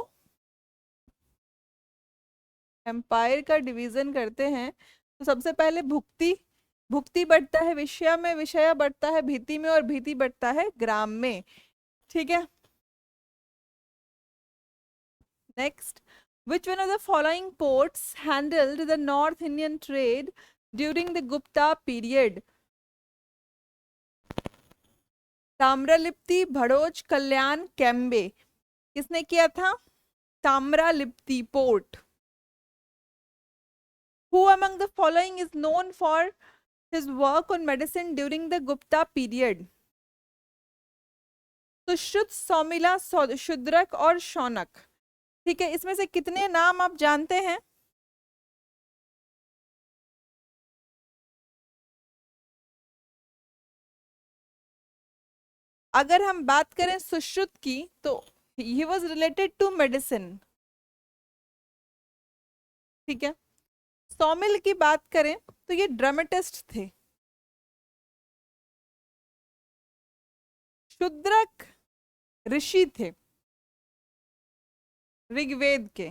एम्पायर का डिवीजन करते हैं, तो सबसे पहले भुक्ति, भुक्ति बढ़ता है विषय में, विषय बढ़ता है भिति में, और भिति बढ़ता है ग्राम में। ठीक है। Next, which one of the following ports handled the North Indian trade during the Gupta period? Tamralipti, Bharuch, Kalyan, Cambay. किसने किया था? Tamralipti port. Who among the following is known for his work on medicine during the Gupta period? Sushruta, Saumila, Shudraka और शौनक। ठीक है, इसमें से कितने नाम आप जानते हैं? अगर हम बात करें सुश्रुत की तो he was related to medicine. ठीक है। सौमिल की बात करें तो ये ड्रामेटिस्ट थे। शूद्रक ऋषि थे ऋग्वेद के,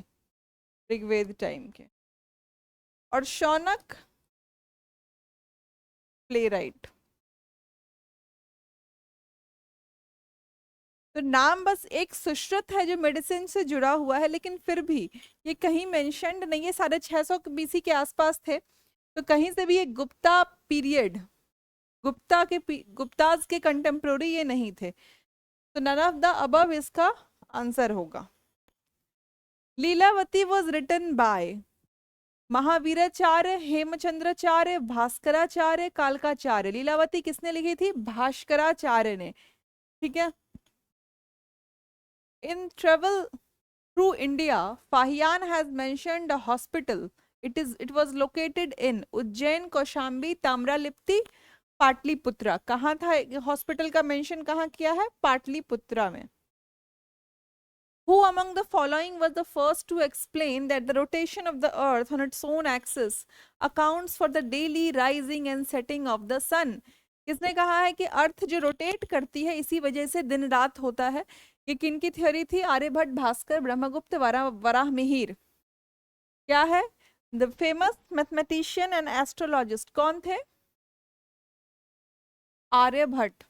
ऋग्वेद टाइम के। और शौनक प्लेराइट। तो नाम बस एक सुश्रुत है जो मेडिसिन से जुड़ा हुआ है, लेकिन फिर भी ये कहीं मेंशन्ड नहीं है। 650 बीसी के आसपास थे, तो कहीं से भी ये गुप्ता पीरियड, गुप्ताज के कंटेम्प्रोरी ये नहीं थे। तो नन ऑफ द अबव इसका आंसर होगा। Lilavati was written by Mahaviracharya, Hemachandracharya, Bhaskaracharya, Kalakacharya. Lilavati किसने लिखी थी? भास्कराचार्य ने। ठीक है। In travel through India, Fahiyan has mentioned a hospital. It was located in Ujjain, Kaushambi, Tamralipti, Pataliputra. कहाँ था हॉस्पिटल का मेंशन कहाँ किया है? पाटलिपुत्रा में। Who among the following was the first to explain that the rotation of the earth on its own axis accounts for the daily rising and setting of the sun? किसने कहा है कि अर्थ जो रोटेट करती है इसी वजह से दिन रात होता है? ये किनकी थ्योरी थी? आर्यभट्ट, भास्कर, ब्रह्मगुप्त, वराहमिहिर। क्या है? The famous mathematician and astrologist कौन थे? Aryabhatta,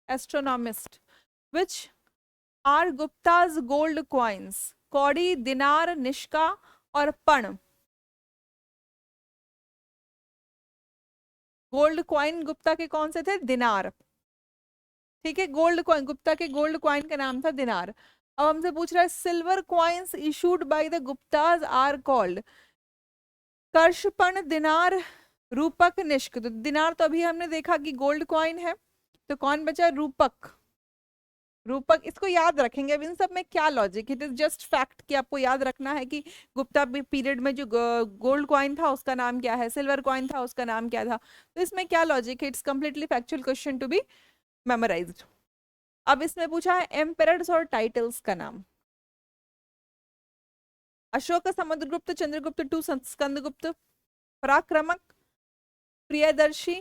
astronomist. Which are Guptas gold coins? Cowrie, dinar, Nishka और पण। गोल्ड कॉइन गुप्ता के कौन से थे? दिनार। ठीक है, गोल्ड कॉइन, गुप्ता के गोल्ड कॉइन का नाम था दिनार। अब हमसे पूछ रहा है silver coins issued by the Guptas are called karshapana, dinar, rupaka, निष्क। तो दिनार तो अभी हमने देखा कि गोल्ड कॉइन है, तो कौन बचा, रूपक। रूपक, इसको याद रखेंगे। अब इन सब में क्या logic, it is just fact कि आपको याद रखना है कि गुप्ता पीरियड में जो गोल्ड कॉइन था उसका नाम क्या है, सिल्वर कॉइन था उसका नाम क्या था। तो इसमें क्या लॉजिक है, it's completely factual question to be memorised. अब इसमें पूछा है एम्पेरर्स और टाइटल्स का नाम। अशोक, समुद्रगुप्त, चंद्रगुप्त टू, स्कंदगुप्त, पराक्रमक, प्रियदर्शी,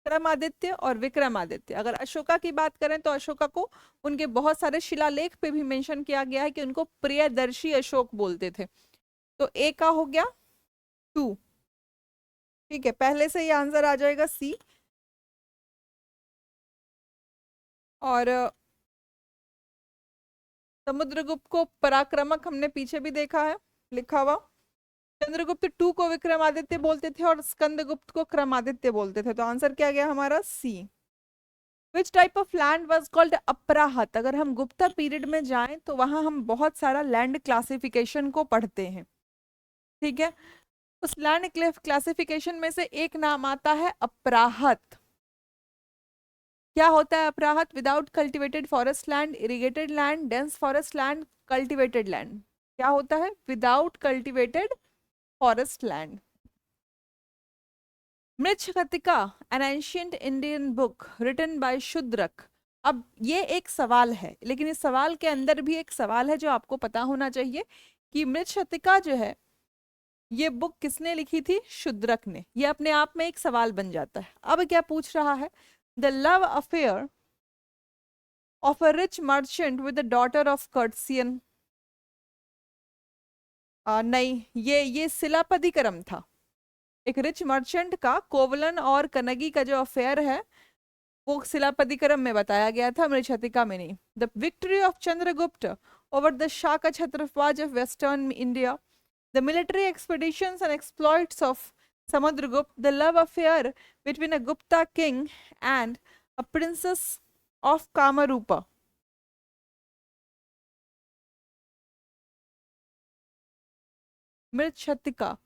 विक्रमादित्य और विक्रमादित्य। अगर अशोका की बात करें तो अशोका को उनके बहुत सारे शिलालेख पे भी मेंशन किया गया है कि उनको प्रियदर्शी अशोक बोलते थे। तो ए का हो गया 2। ठीक है, पहले से ये आंसर आ जाएगा सी। और समुद्रगुप्त को पराक्रमक हमने पीछे भी देखा है लिखा हुआ। चंद्रगुप्त टू को विक्रमादित्य बोलते थे और स्कंदगुप्त को क्रमादित्य बोलते थे। तो आंसर क्या गया हमारा C. Which type of land was called aprahata. अगर हम गुप्ता पीरियड में जाएं तो वहां हम बहुत सारा लैंड क्लासिफिकेशन को पढ़ते हैं। ठीक है, उस लैंड क्लासिफिकेशन में से एक नाम आता है अपराहत। क्या होता है aprahata, without cultivated forest land, irrigated land, dense forest land, cultivated land. क्या होता है, without cultivated forest land. Mrichchhakatika, an ancient Indian book written by Shudraka. अब ये एक सवाल है, लेकिन इस सवाल के अंदर भी एक सवाल है जो आपको पता होना चाहिए कि मृच्छकटिका जो है ये बुक किसने लिखी थी, शूद्रक ने। ये अपने आप में एक सवाल बन जाता है। अब क्या पूछ रहा है, the love affair of a rich merchant with the daughter of courtesan. नहीं, ये शिलापतिकरम था। एक रिच मर्चेंट का कोवलन और कनगी का जो अफेयर है वो शिलापतिकरम में बताया गया था, मृच्छतिका में नहीं। The victory of Chandragupta over the Shaka Chhatrapati of western India, the military expeditions and exploits of Samudragupta, the love affair between a Gupta king and a princess of Kamarupa. Mrichchhakatika,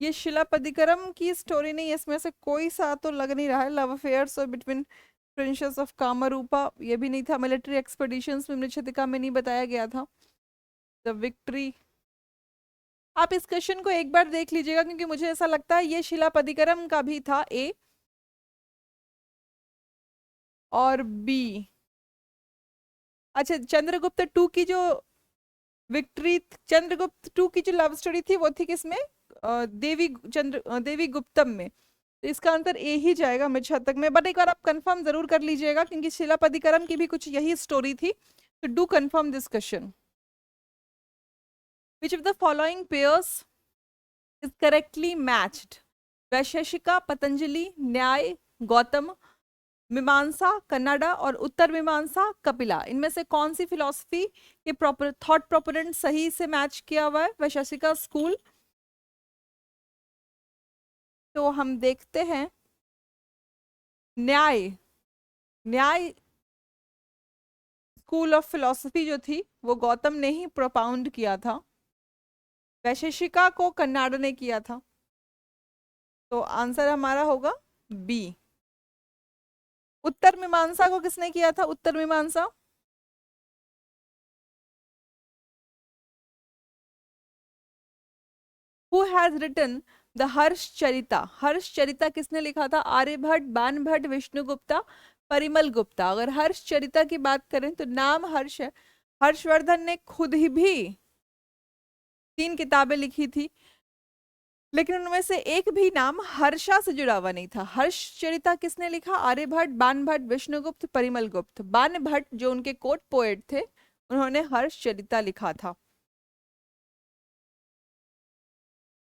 ये शिलापतिकरम की स्टोरी नहीं है, इसमें से कोई सा तो लग नहीं रहा है। लव अफेयर्स और बिटवीन प्रिंसेस ऑफ कामरूपा ये भी नहीं था। मिलिट्री एक्सपेडिशंस में मृच्छतिका में नहीं बताया गया था। द विक्ट्री, आप इस क्वेश्चन को एक बार देख लीजिएगा क्योंकि मुझे ऐसा लगता है ये शिलापतिकरम का भी था ए और बी। अच्छा, चंद्रगुप्त टू की जो विक्ट्री, चंद्रगुप्त टू की जो लव स्टोरी थी वो थी किसमें, देवी गुप्तम में। तो इसका आंसर ए ही जाएगा मिर्च तक में। बट एक बार आप कंफर्म जरूर कर लीजिएगा क्योंकि शिलापतिकरम की भी कुछ यही स्टोरी थी। तो do confirm this question. Which of the following pairs is correctly matched, Vaisheshika, Patanjali, न्याय, गौतम, मीमांसा, कन्नाडा और उत्तर मीमांसा, कपिला। इनमें से कौन सी फिलॉसफी के प्रॉपर थॉट प्रोपोनेंट सही से मैच किया हुआ है, वैशेषिका स्कूल। तो हम देखते हैं न्याय, न्याय स्कूल ऑफ फिलॉसफी जो थी वो गौतम ने ही प्रोपाउंड किया था। वैशेषिका को कन्नाडा ने किया था। तो आंसर हमारा होगा बी। उत्तर मीमांसा को किसने किया था, उत्तर मीमांसा, हु हैज रिटन द हर्ष चरिता। हर्ष चरिता किसने लिखा था, आर्यभट्ट, बाणभट्ट, विष्णुगुप्ता, परिमल गुप्ता। अगर हर्ष चरिता की बात करें तो नाम हर्ष है, हर्षवर्धन ने खुद ही भी 3 किताबें लिखी थी, लेकिन उनमें से एक भी नाम हर्षा से जुड़ा हुआ नहीं था। हर्ष चरिता किसने लिखा, आर्यभट्ट, बाणभट्ट, विष्णुगुप्त, परिमल गुप्त। बाणभट्ट जो उनके कोर्ट पोएट थे उन्होंने हर्ष चरिता लिखा था।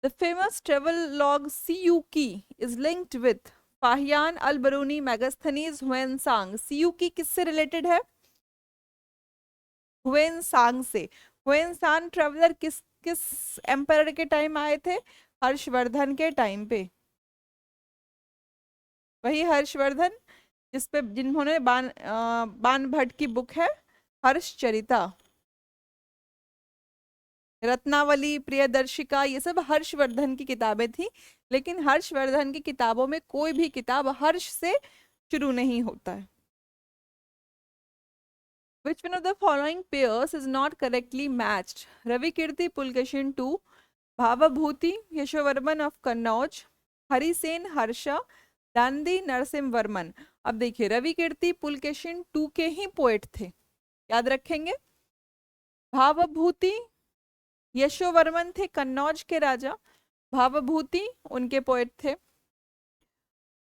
The famous travelogue Siyuki is linked with Fahien, Al Biruni, Megasthenes, Hiuen Tsang. Siyuki किससे रिलेटेड है, हुएनसांग से। हुएनसांग ट्रेवलर किस किस एम्परर के टाइम आए थे, हर्षवर्धन के टाइम पे। वही हर्षवर्धन जिसपे जिन्होंने बाण भट्ट की बुक है हर्षचरिता, रत्नावली, प्रियदर्शिका, ये सब हर्षवर्धन की किताबें थी। लेकिन हर्षवर्धन की किताबों में कोई भी किताब हर्ष से शुरू नहीं होता है। Which one of the following pairs is not correctly matched? Ravi Kirti Pulkeshin 2, Bhavabhuti Yashovarman of Kannauj, Harisena Harsha, Dandi Narasimha Varman. अब देखिए रवि कीर्ति पुलकेशिन 2 के ही पोएट थे, याद रखेंगे। भावभूति यशोवर्मन थे कन्नौज के राजा, भावभूति उनके पोएट थे।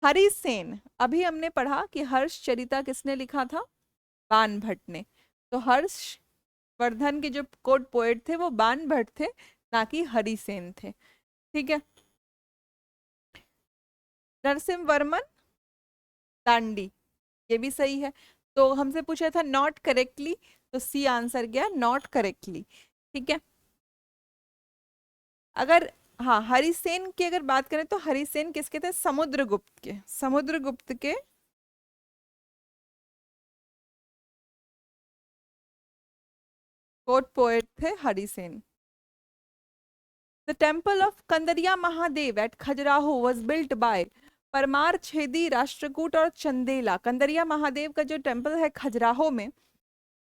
हरिसेन, अभी हमने पढ़ा कि हर्षचरिता किसने लिखा था? बाण भट्ट ने। तो हर्षवर्धन के जो कोट पोएट थे वो बाण भट्ट थे, ना कि हरिसेन थे। ठीक है। नरसिम्ह वर्मन दांडी, ये भी सही है। तो हमसे पूछा था नॉट करेक्टली, तो सी आंसर गया नॉट करेक्टली। ठीक है। अगर हाँ हरिसेन की अगर बात करें तो हरिसेन किसके थे? समुद्रगुप्त के। समुद्रगुप्त के कोट पोएट थे Harisen. The temple of Kandariya Mahadev at Khajuraho was built by Parmar, Chedi, Rashtrakut और चंदेला। कंदरिया महादेव का जो टेम्पल है खजुराहो में,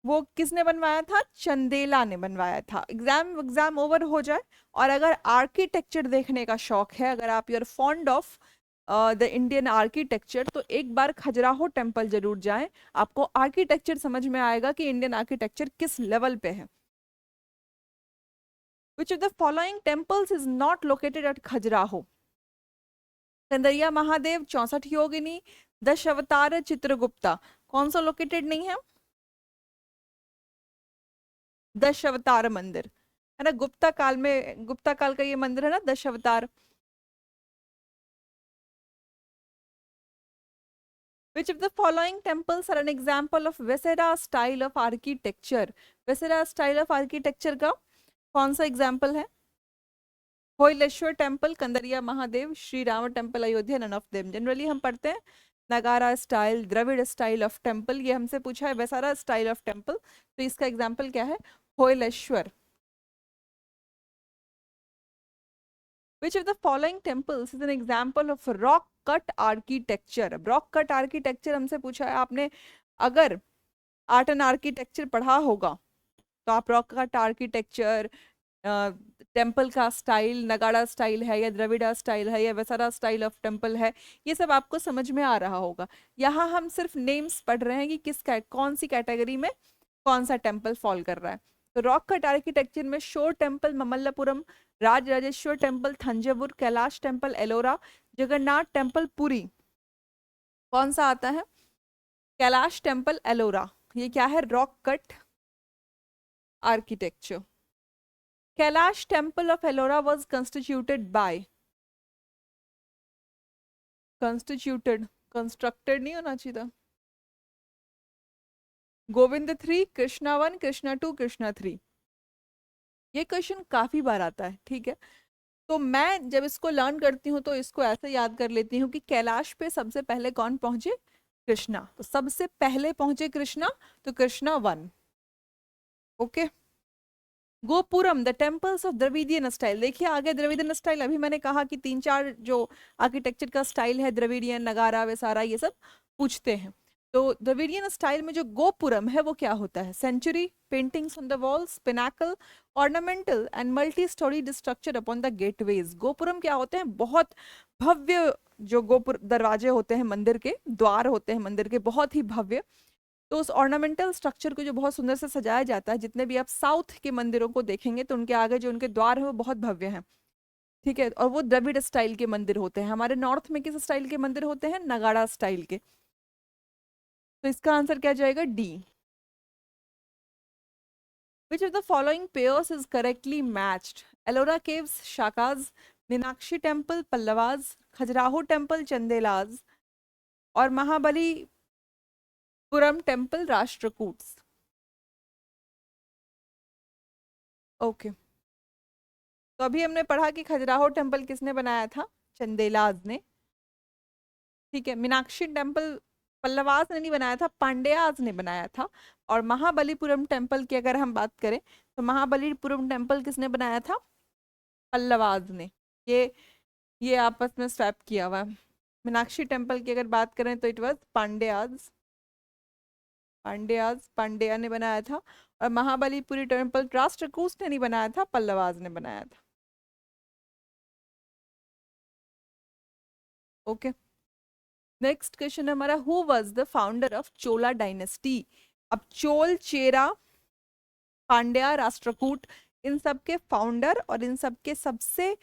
वो किसने बनवाया था? चंदेला ने बनवाया था। एग्जाम एग्जाम ओवर हो जाए और अगर आर्किटेक्चर देखने का शौक है, अगर आप you're fond of the Indian architecture, तो एक बार खजुराहो टेम्पल जरूर जाएं। आपको आर्किटेक्चर समझ में आएगा कि इंडियन आर्किटेक्चर किस लेवल पे है। Which of the following temples is not located at Khajuraho? Kandariya Mahadev, 64 योगिनी, दश अवतार, चित्रगुप्ता। कौन सा लोकेटेड नहीं है? दश अवतार मंदिर है ना, गुप्ता काल में, गुप्ता काल का ये मंदिर है ना, दश अवतार। Which of the following temples are an example of Vesera style of architecture? Vesera style of architecture का कौन सा एग्जाम्पल है? Hoysaleswara temple, Kandariya Mahadev, Shri Ram temple Ayodhya, none of them. Generally हम पढ़ते हैं Nagara style, Dravida style of temple, ये हमसे पूछा है वेसारा स्टाइल ऑफ टेम्पल, तो इसका एग्जाम्पल क्या है? होयलेश्वर। Which of the following temples is an example of rock cut architecture? Rock cut architecture हमसे पूछा है। आपने अगर आर्ट एंड आर्किटेक्चर पढ़ा होगा तो आप रॉक कट आर्किटेक्चर, टेम्पल का स्टाइल नगाड़ा स्टाइल है या द्रविड़ा स्टाइल है या वेसारा स्टाइल ऑफ टेम्पल है, ये सब आपको समझ में आ रहा होगा। यहाँ हम सिर्फ नेम्स पढ़ रहे हैं कि कौन सी कैटेगरी में कौन सा टेम्पल फॉल कर रहा है। तो रॉक कट आर्किटेक्चर में shore temple Mamallapuram, Rajarajeshwar temple Thanjavur, Kailash temple Ellora, Jagannath temple Puri, कौन सा आता है? कैलाश टेम्पल एलोरा। ये क्या है? Rock cut architecture. Kailash temple of Ellora was constituted by, constituted, constructed नहीं होना चाहिए था। गोविंद 3, कृष्णा 1, कृष्णा 2, कृष्णा 3। ये क्वेश्चन काफी बार आता है। ठीक है। तो मैं जब इसको लर्न करती हूँ तो इसको ऐसे याद कर लेती हूँ कि कैलाश पे सबसे पहले कौन पहुंचे? कृष्णा। तो सबसे पहले पहुंचे कृष्णा, तो Krishna 1। Okay. Gopuram, the temples of Dravidian style. देखिए आगे द्रविडियन स्टाइल, अभी मैंने कहा कि 3-4 जो आर्किटेक्चर का स्टाइल है, द्रविडियन, नगारा, वेसारा, ये सब पूछते हैं। तो द्रविडियन स्टाइल में जो गोपुरम है वो क्या होता है? Century, paintings on the walls, pinnacle, ornamental and multi storey structure upon the gateways. Gopuram क्या होते हैं? बहुत भव्य जो गोपुर दरवाजे होते हैं मंदिर के, द्वार होते हैं मंदिर के, बहुत ही भव्य। तो उस ऑर्नामेंटल स्ट्रक्चर को जो बहुत सुंदर से सजाया जाता है, जितने भी आप साउथ के मंदिरों को देखेंगे तो उनके आगे जो उनके द्वार है वो बहुत भव्य हैं। ठीक है। और वो द्रविड़ स्टाइल के मंदिर होते हैं। हमारे नॉर्थ में किस स्टाइल के मंदिर होते हैं? नगाड़ा स्टाइल के। तो इसका आंसर क्या जाएगा? D. Which of the following pairs is correctly matched? Ellora Caves, Shakas, Meenakshi temple Pallavas, Khajuraho temple Chandelas और महाबलीपुरम टेम्पल राष्ट्रकूट्स। ओके। तो अभी हमने पढ़ा कि खजुराहो टेम्पल किसने बनाया था? चंदेलाज ने। ठीक है, मीनाक्षी टेम्पल पल्लवास ने नहीं बनाया था, पांड्याज ने बनाया था। और महाबलीपुरम टेम्पल की अगर हम बात करें तो महाबलीपुरम टेम्पल किसने बनाया था? पल्लवाज ने। ये ये आपस में स्वैप किया हुआ है। मीनाक्षी टेम्पल की अगर बात करें तो इट वाज पांड्याज, पांड्या ने बनाया था। और महाबलीपुरी टेम्पल राष्ट्रकूट ने नहीं बनाया था, पल्लवाज ने बनाया था। ओके, नेक्स्ट क्वेश्चन हमारा, who was the founder of Chola dynasty? अब चोल, चेरा, पांड्या, राष्ट्रकूट, इन सब के फाउंडर और इन सब के सबसे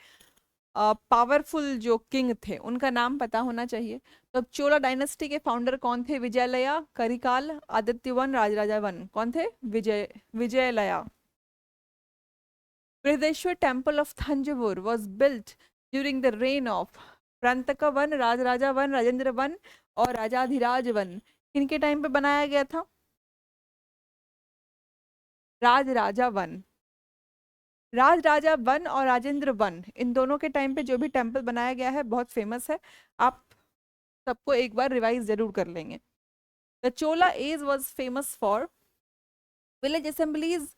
पावरफुल जो किंग थे उनका नाम पता होना चाहिए। तो अब चोला डायनेस्टी के फाउंडर कौन थे? Vijayalaya, Karikala, Aditya one, Rajaraja one. कौन थे? Vijayalaya. Brihadeshwara temple of Thanjavur was built during the reign of Parantaka one, Rajaraja one, Rajendra one और राजाधिराज वन। किनके टाइम पे बनाया गया था? राजराजा वन। राजराजा वन और राजेंद्र वन, इन दोनों के टाइम पे जो भी टेम्पल बनाया गया है बहुत फेमस है। आप सबको एक बार रिवाइज जरूर कर लेंगे। The Chola age was famous for village assemblies,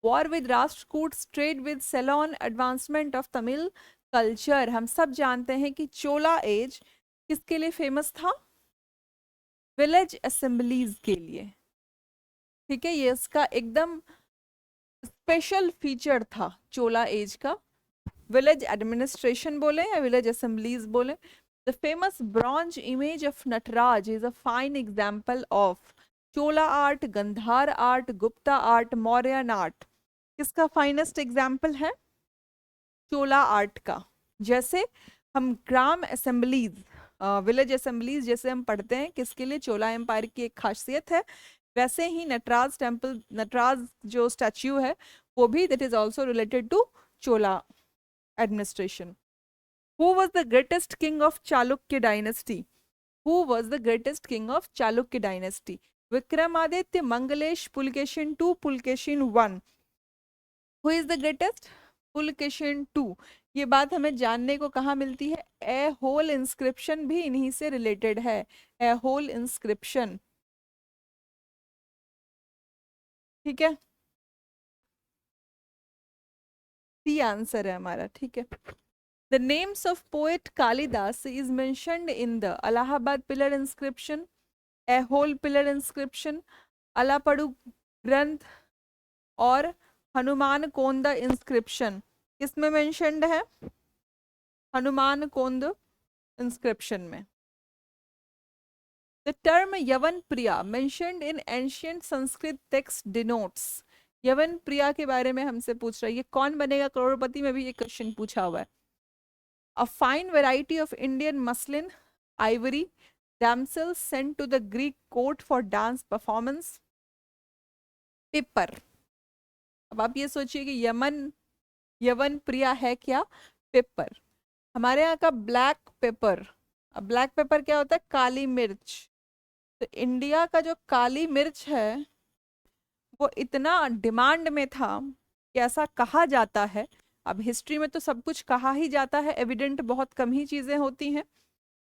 war with Rashtrakut, trade with Ceylon, advancement of Tamil culture. हम सब जानते हैं कि चोला एज किसके लिए फेमस था? विलेज असेंबलीज के लिए। ठीक है, ये इसका एकदम स्पेशल फीचर था चोला एज का। विलेज एडमिनिस्ट्रेशन बोले या विलेज असेंबलीज बोले। The famous bronze image of Nataraj is a fine example of Chola art, Gandhara art, Gupta art, Mauryan art. किसका फाइनेस्ट एग्जाम्पल है? चोला आर्ट का। जैसे हम ग्राम असेंबलीज, विलेज असेंबलीज जैसे हम पढ़ते हैं किसके लिए? चोला एम्पायर की एक खासियत है। वैसे ही नटराज टेम्पल, नटराज जो स्टैच्यू है वो भी that is also related to Chola administration. Who was the greatest king of Chalukya dynasty? Who was the greatest king of Chalukya dynasty? Vikramaditya, Mangalesh, Pulakeshin two, Pulakeshin one. Who is the greatest? Pulakeshin two. ये बात हमें जानने को कहाँ मिलती है? ए होल इंस्क्रिप्शन भी इन्हीं से रिलेटेड है। A whole inscription. ठीक है, सी आंसर है हमारा। ठीक है, the names of poet Kalidas is mentioned in the Allahabad pillar inscription, a whole pillar inscription, अलापड़ू ग्रंथ और हनुमान कोंद इंस्क्रिप्शन। किसमें मेंशन्ड है? हनुमान कोंद इंस्क्रिप्शन में। The term Yavanapriya mentioned in ancient Sanskrit text denotes. Yavanapriya के बारे में हमसे पूछ रहा है, ये कौन बनेगा करोड़पति में भी ये क्वेश्चन पूछा हुआ है। A fine variety of Indian muslin, Ivory, damsels sent to the Greek court for dance performance, paper. अब आप ये सोचिए कि यवन प्रिया है क्या? पेपर। हमारे यहाँ का ब्लैक पेपर। अब ब्लैक पेपर क्या होता है? काली मिर्च। तो इंडिया का जो काली मिर्च है वो इतना डिमांड में था कि ऐसा कहा जाता है। अब हिस्ट्री में तो सब कुछ कहा ही जाता है, एविडेंट बहुत कम ही चीजें होती हैं,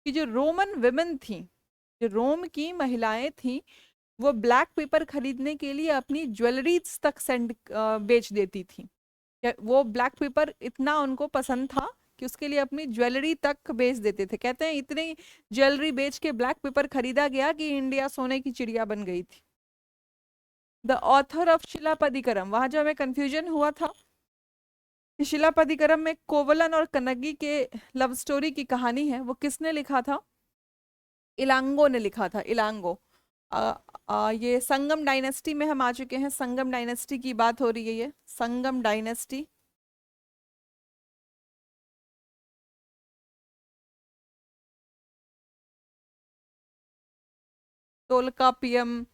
कि जो रोमन विमेन थी, जो रोम की महिलाएं थी, वो ब्लैक पेपर खरीदने के लिए अपनी ज्वेलरीज तक बेच देती थी। वो ब्लैक पेपर इतना उनको पसंद था कि उसके लिए अपनी ज्वेलरी तक बेच देते थे। कहते हैं इतनी ज्वेलरी बेच के ब्लैक पेपर खरीदा गया कि इंडिया सोने की चिड़िया बन गई थी। द ऑथर ऑफ शिलापदिकरम, वहां जो हमें कंफ्यूजन हुआ था कि शिलापदिकरम में कोवलन और कनगी के लव स्टोरी की कहानी है, वो किसने लिखा था? इलांगो ने लिखा था, इलांगो। ये संगम डायनेस्टी में हम आ चुके हैं, संगम डायनेस्टी की बात हो रही है, ये Sangam dynasty. Tolkappiyam.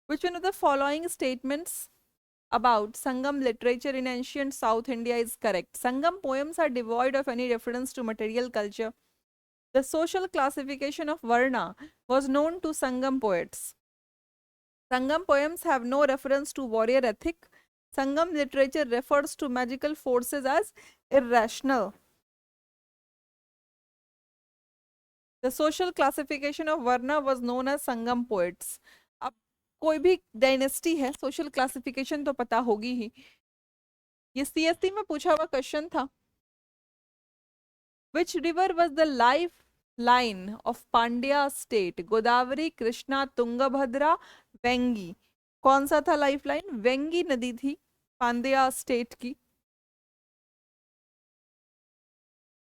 Which one of the following statements about Sangam literature in ancient South India is correct? Sangam poems are devoid of any reference to material culture. The social classification of Varna was known to Sangam poets. Sangam poems have no reference to warrior ethic. Sangam literature refers to magical forces as irrational. The social classification of varna was known as Sangam poets. अब कोई भी dynasty है, social classification तो पता होगी ही। ये CSC में पूछा हुआ क्वेश्चन था। Which river was the life line of Pandya state? Godavari, Krishna, Tungabhadra, Vengi. कौन सा था लाइफ लाइन? वेंगी नदी थी पांड्या स्टेट की।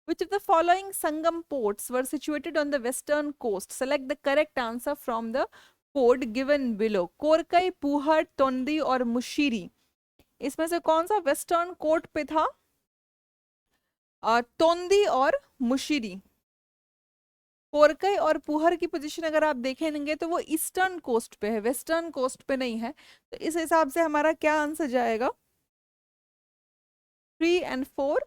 Which of the following Sangam ports were situated on the western coast? Select the correct answer from the port given below. Korkai, Puhar, Tondi और मुशीरी। इसमें से कौन सा वेस्टर्न कोस्ट पे था? तोंदी और मुशीरी। कोरकई और पुहर की पोजीशन अगर आप देखेंगे तो वो ईस्टर्न कोस्ट पे है, वेस्टर्न कोस्ट पे नहीं है। तो इस हिसाब से हमारा क्या आंसर जाएगा? 3 और 4।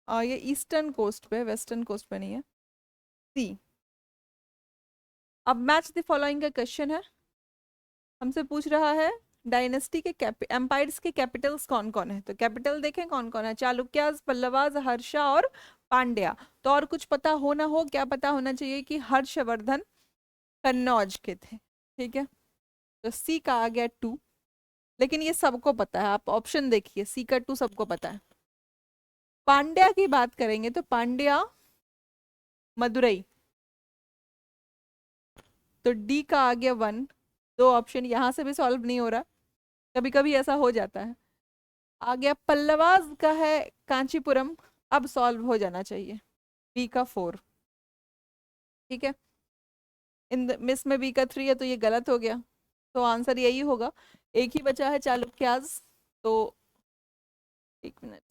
ये ईस्टर्न कोस्ट पे, वेस्टर्न कोस्ट पे नहीं है। सी। अब मैच द फॉलोइंग का क्वेश्चन है, हमसे पूछ रहा है डायनेस्टी के एम्पायर्स के कैपिटल्स कौन कौन है। तो कैपिटल देखें कौन कौन है, चालुक्यास, पल्लवास, हर्षा और पांड्या। तो और कुछ पता हो ना हो, क्या पता होना चाहिए कि हर्षवर्धन कन्नौज के थे। ठीक है, तो सी का आ गया 2। लेकिन ये सबको पता है, आप ऑप्शन देखिए, सी का 2 सबको पता है। पांड्या की बात करेंगे तो पांड्या मदुरई, तो डी का आ गया 1। 2 ऑप्शन यहाँ से भी सॉल्व नहीं हो रहा, कभी कभी ऐसा हो जाता है। आ गया पल्लवास का है कांचीपुरम, अब सॉल्व हो जाना चाहिए। बी का 4। ठीक है, इन मिस में बी का 3 है तो ये गलत हो गया, तो आंसर यही होगा। एक ही बचा है चालुक्यास, तो 1 मिनट।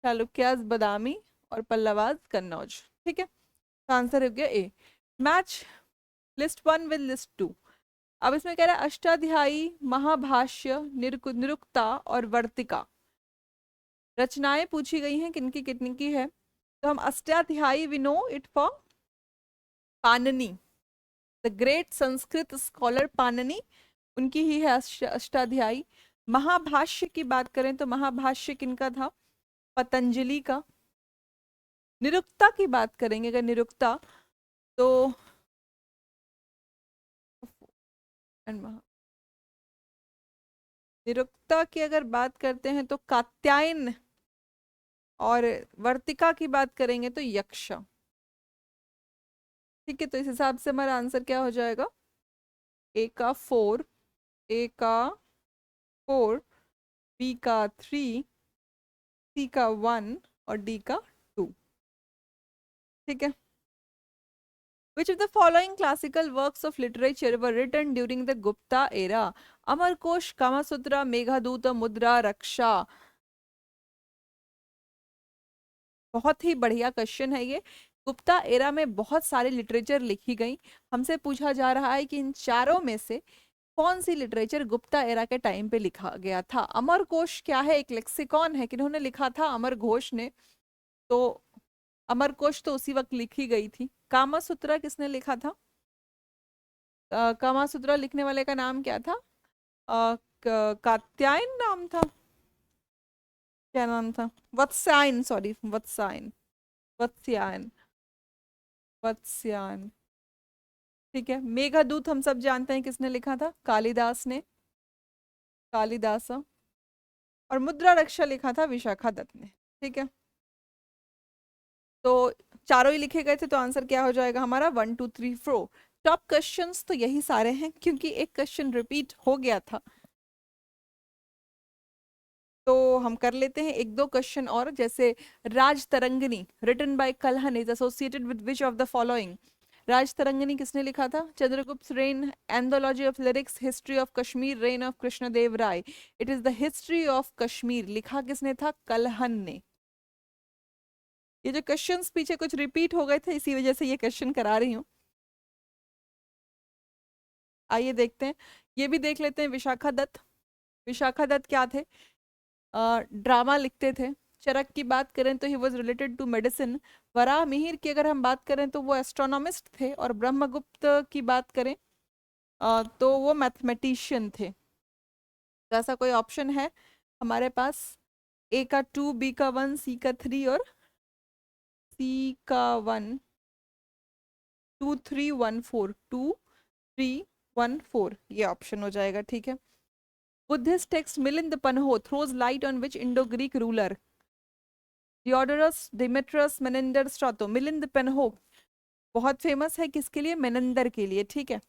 चालुक्यास बदामी और पल्लवास कन्नौज। ठीक है, तो आंसर हो गया A. Match list 1 with list 2। अब इसमें कह रहा है अष्टाध्यायी, महाभाष्य, निरुक्ता और वर्तिका रचनाएं पूछी गई हैं, किनकी कितनी की है। तो हम Ashtadhyayi, we know it for Panini, the great Sanskrit scholar Panini, उनकी ही है अष्टाध्यायी। महाभाष्य की बात करें तो महाभाष्य किनका था? पतंजलि का। निरुक्ता की बात करेंगे अगर निरुक्ता, तो निरुक्ता की अगर बात करते हैं तो कात्यायन, और वर्तिका की बात करेंगे तो यक्ष। ठीक है, तो इस हिसाब से हमारा आंसर क्या हो जाएगा? ए का 4, ए का 4, बी का 3, सी का 1 और डी का 2। ठीक है। Which of the following classical works of literature were written during the Gupta era? Amarkosh, Kamasutra, Meghdoot, मुद्रा, रक्षा। बहुत ही बढ़िया क्वेश्चन है ये। गुप्ता एरा में बहुत सारी लिटरेचर लिखी गई। हमसे पूछा जा रहा है कि इन चारों में से कौन सी लिटरेचर गुप्ता एरा के टाइम पे लिखा गया था। अमरकोश क्या है? एक लेक्सिकॉन है, किन्होंने लिखा था? अमर घोष ने। तो अमरकोश तो उसी वक्त लिखी गई थी। कामसूत्र किसने लिखा था? कामसूत्र लिखने वाले का नाम क्या था? कात्यायन नाम था, क्या नाम था? वत्स्यायन, सॉरी, वत्स्यायन, वत्स्यायन, वत्स्यायन। ठीक है, मेघदूत हम सब जानते हैं किसने लिखा था? कालिदास ने, कालिदास। और मुद्रा रक्षा लिखा था विशाखा दत्त ने। ठीक है, तो चारों ही लिखे गए थे, तो आंसर क्या हो जाएगा हमारा? 1 2 3 4। टॉप क्वेश्चंस तो यही सारे हैं, क्योंकि एक क्वेश्चन रिपीट हो गया था। तो हम कर लेते हैं एक दो क्वेश्चन और, जैसे Rajatarangini written by Kalhana is associated with which of the following? Rajatarangini किसने लिखा था? Chandragupta reign, anthology of lyrics, history of Kashmir, reign of Krishnadeva Raya. It is the history of Kashmir, लिखा किसने था? कल्हन ने। ये जो क्वेश्चंस पीछे कुछ रिपीट हो गए थे, इसी वजह से ये क्वेश्चन करा रही हूँ। आइए देखते हैं, ये भी देख लेते हैं। विशाखा दत्त, विशाखा दत्त क्या थे? ड्रामा लिखते थे। चरक की बात करें तो he was related to medicine. Varaha Mihir की अगर हम बात करें तो वो एस्ट्रोनॉमिस्ट थे। और ब्रह्मगुप्त की बात करें तो वो मैथमेटिशियन थे। तो ऐसा कोई ऑप्शन है हमारे पास? ए का 2, बी का 1, सी का 3 और सी का 1, 2 3 1 4, 2 3 1 4, ये ऑप्शन हो जाएगा। ठीक है। Buddhist text Milinda Panho throws light on which Indo Greek ruler? Diodorus, Demetrius, Menander, Strato. Milinda Panho बहुत फेमस है किसके लिए? मेनेंदर के लिए। ठीक है।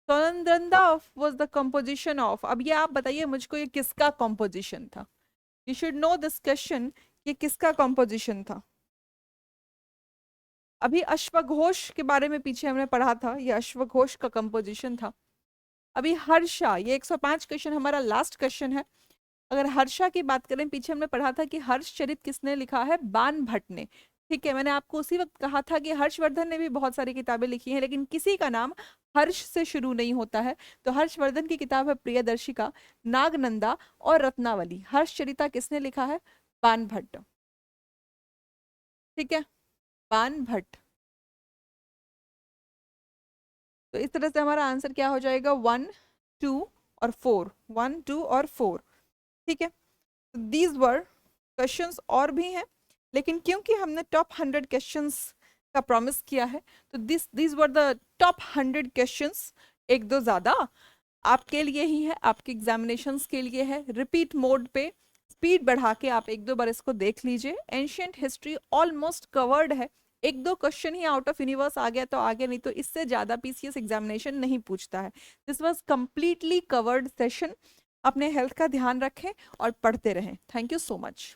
स्वनंद्रंदा वॉज द कंपोजिशन ऑफ, अब ये आप बताइए मुझको, ये किसका कंपोजिशन था? You should know this question, ये किसका कंपोजिशन था? अभी अश्वघोष के बारे में पीछे हमने पढ़ा था, ये अश्वघोष का कंपोजिशन था। अभी हर्षा, ये 105 क्वेश्चन हमारा लास्ट क्वेश्चन है। अगर हर्षा की बात करें, पीछे हमने पढ़ा था कि हर्षचरित किसने लिखा है? बाण भट्ट ने। ठीक है। मैंने आपको उसी वक्त कहा था कि हर्षवर्धन ने भी बहुत सारी किताबें लिखी हैं, लेकिन किसी का नाम हर्ष से शुरू नहीं होता है। तो हर्षवर्धन की किताब है प्रियदर्शिका, नागनंदा और रत्नावली। हर्षचरिता किसने लिखा है? बाण भट्ट। ठीक है, बाण भट्ट। तो इस तरह से हमारा आंसर क्या हो जाएगा? 1 2 और 4, 1 2 और 4। ठीक है। दीज वर क्वेश्चंस और भी हैं, लेकिन क्योंकि हमने टॉप 100 क्वेश्चंस का प्रॉमिस किया है, तो this were the top 100 questions. एक दो ज़्यादा आपके लिए ही है, आपके एग्जामिनेशंस के लिए है। रिपीट मोड पे स्पीड बढ़ा के आप एक दो बार इसको देख लीजिए। एंशियंट हिस्ट्री ऑलमोस्ट कवर्ड है। एक दो क्वेश्चन ही आउट ऑफ यूनिवर्स आ गया तो आगे, नहीं तो इससे ज़्यादा पीसीएस एग्जामिनेशन नहीं पूछता है। This was completely covered session. अपने हेल्थ का ध्यान रखें और पढ़ते रहें। Thank you so much.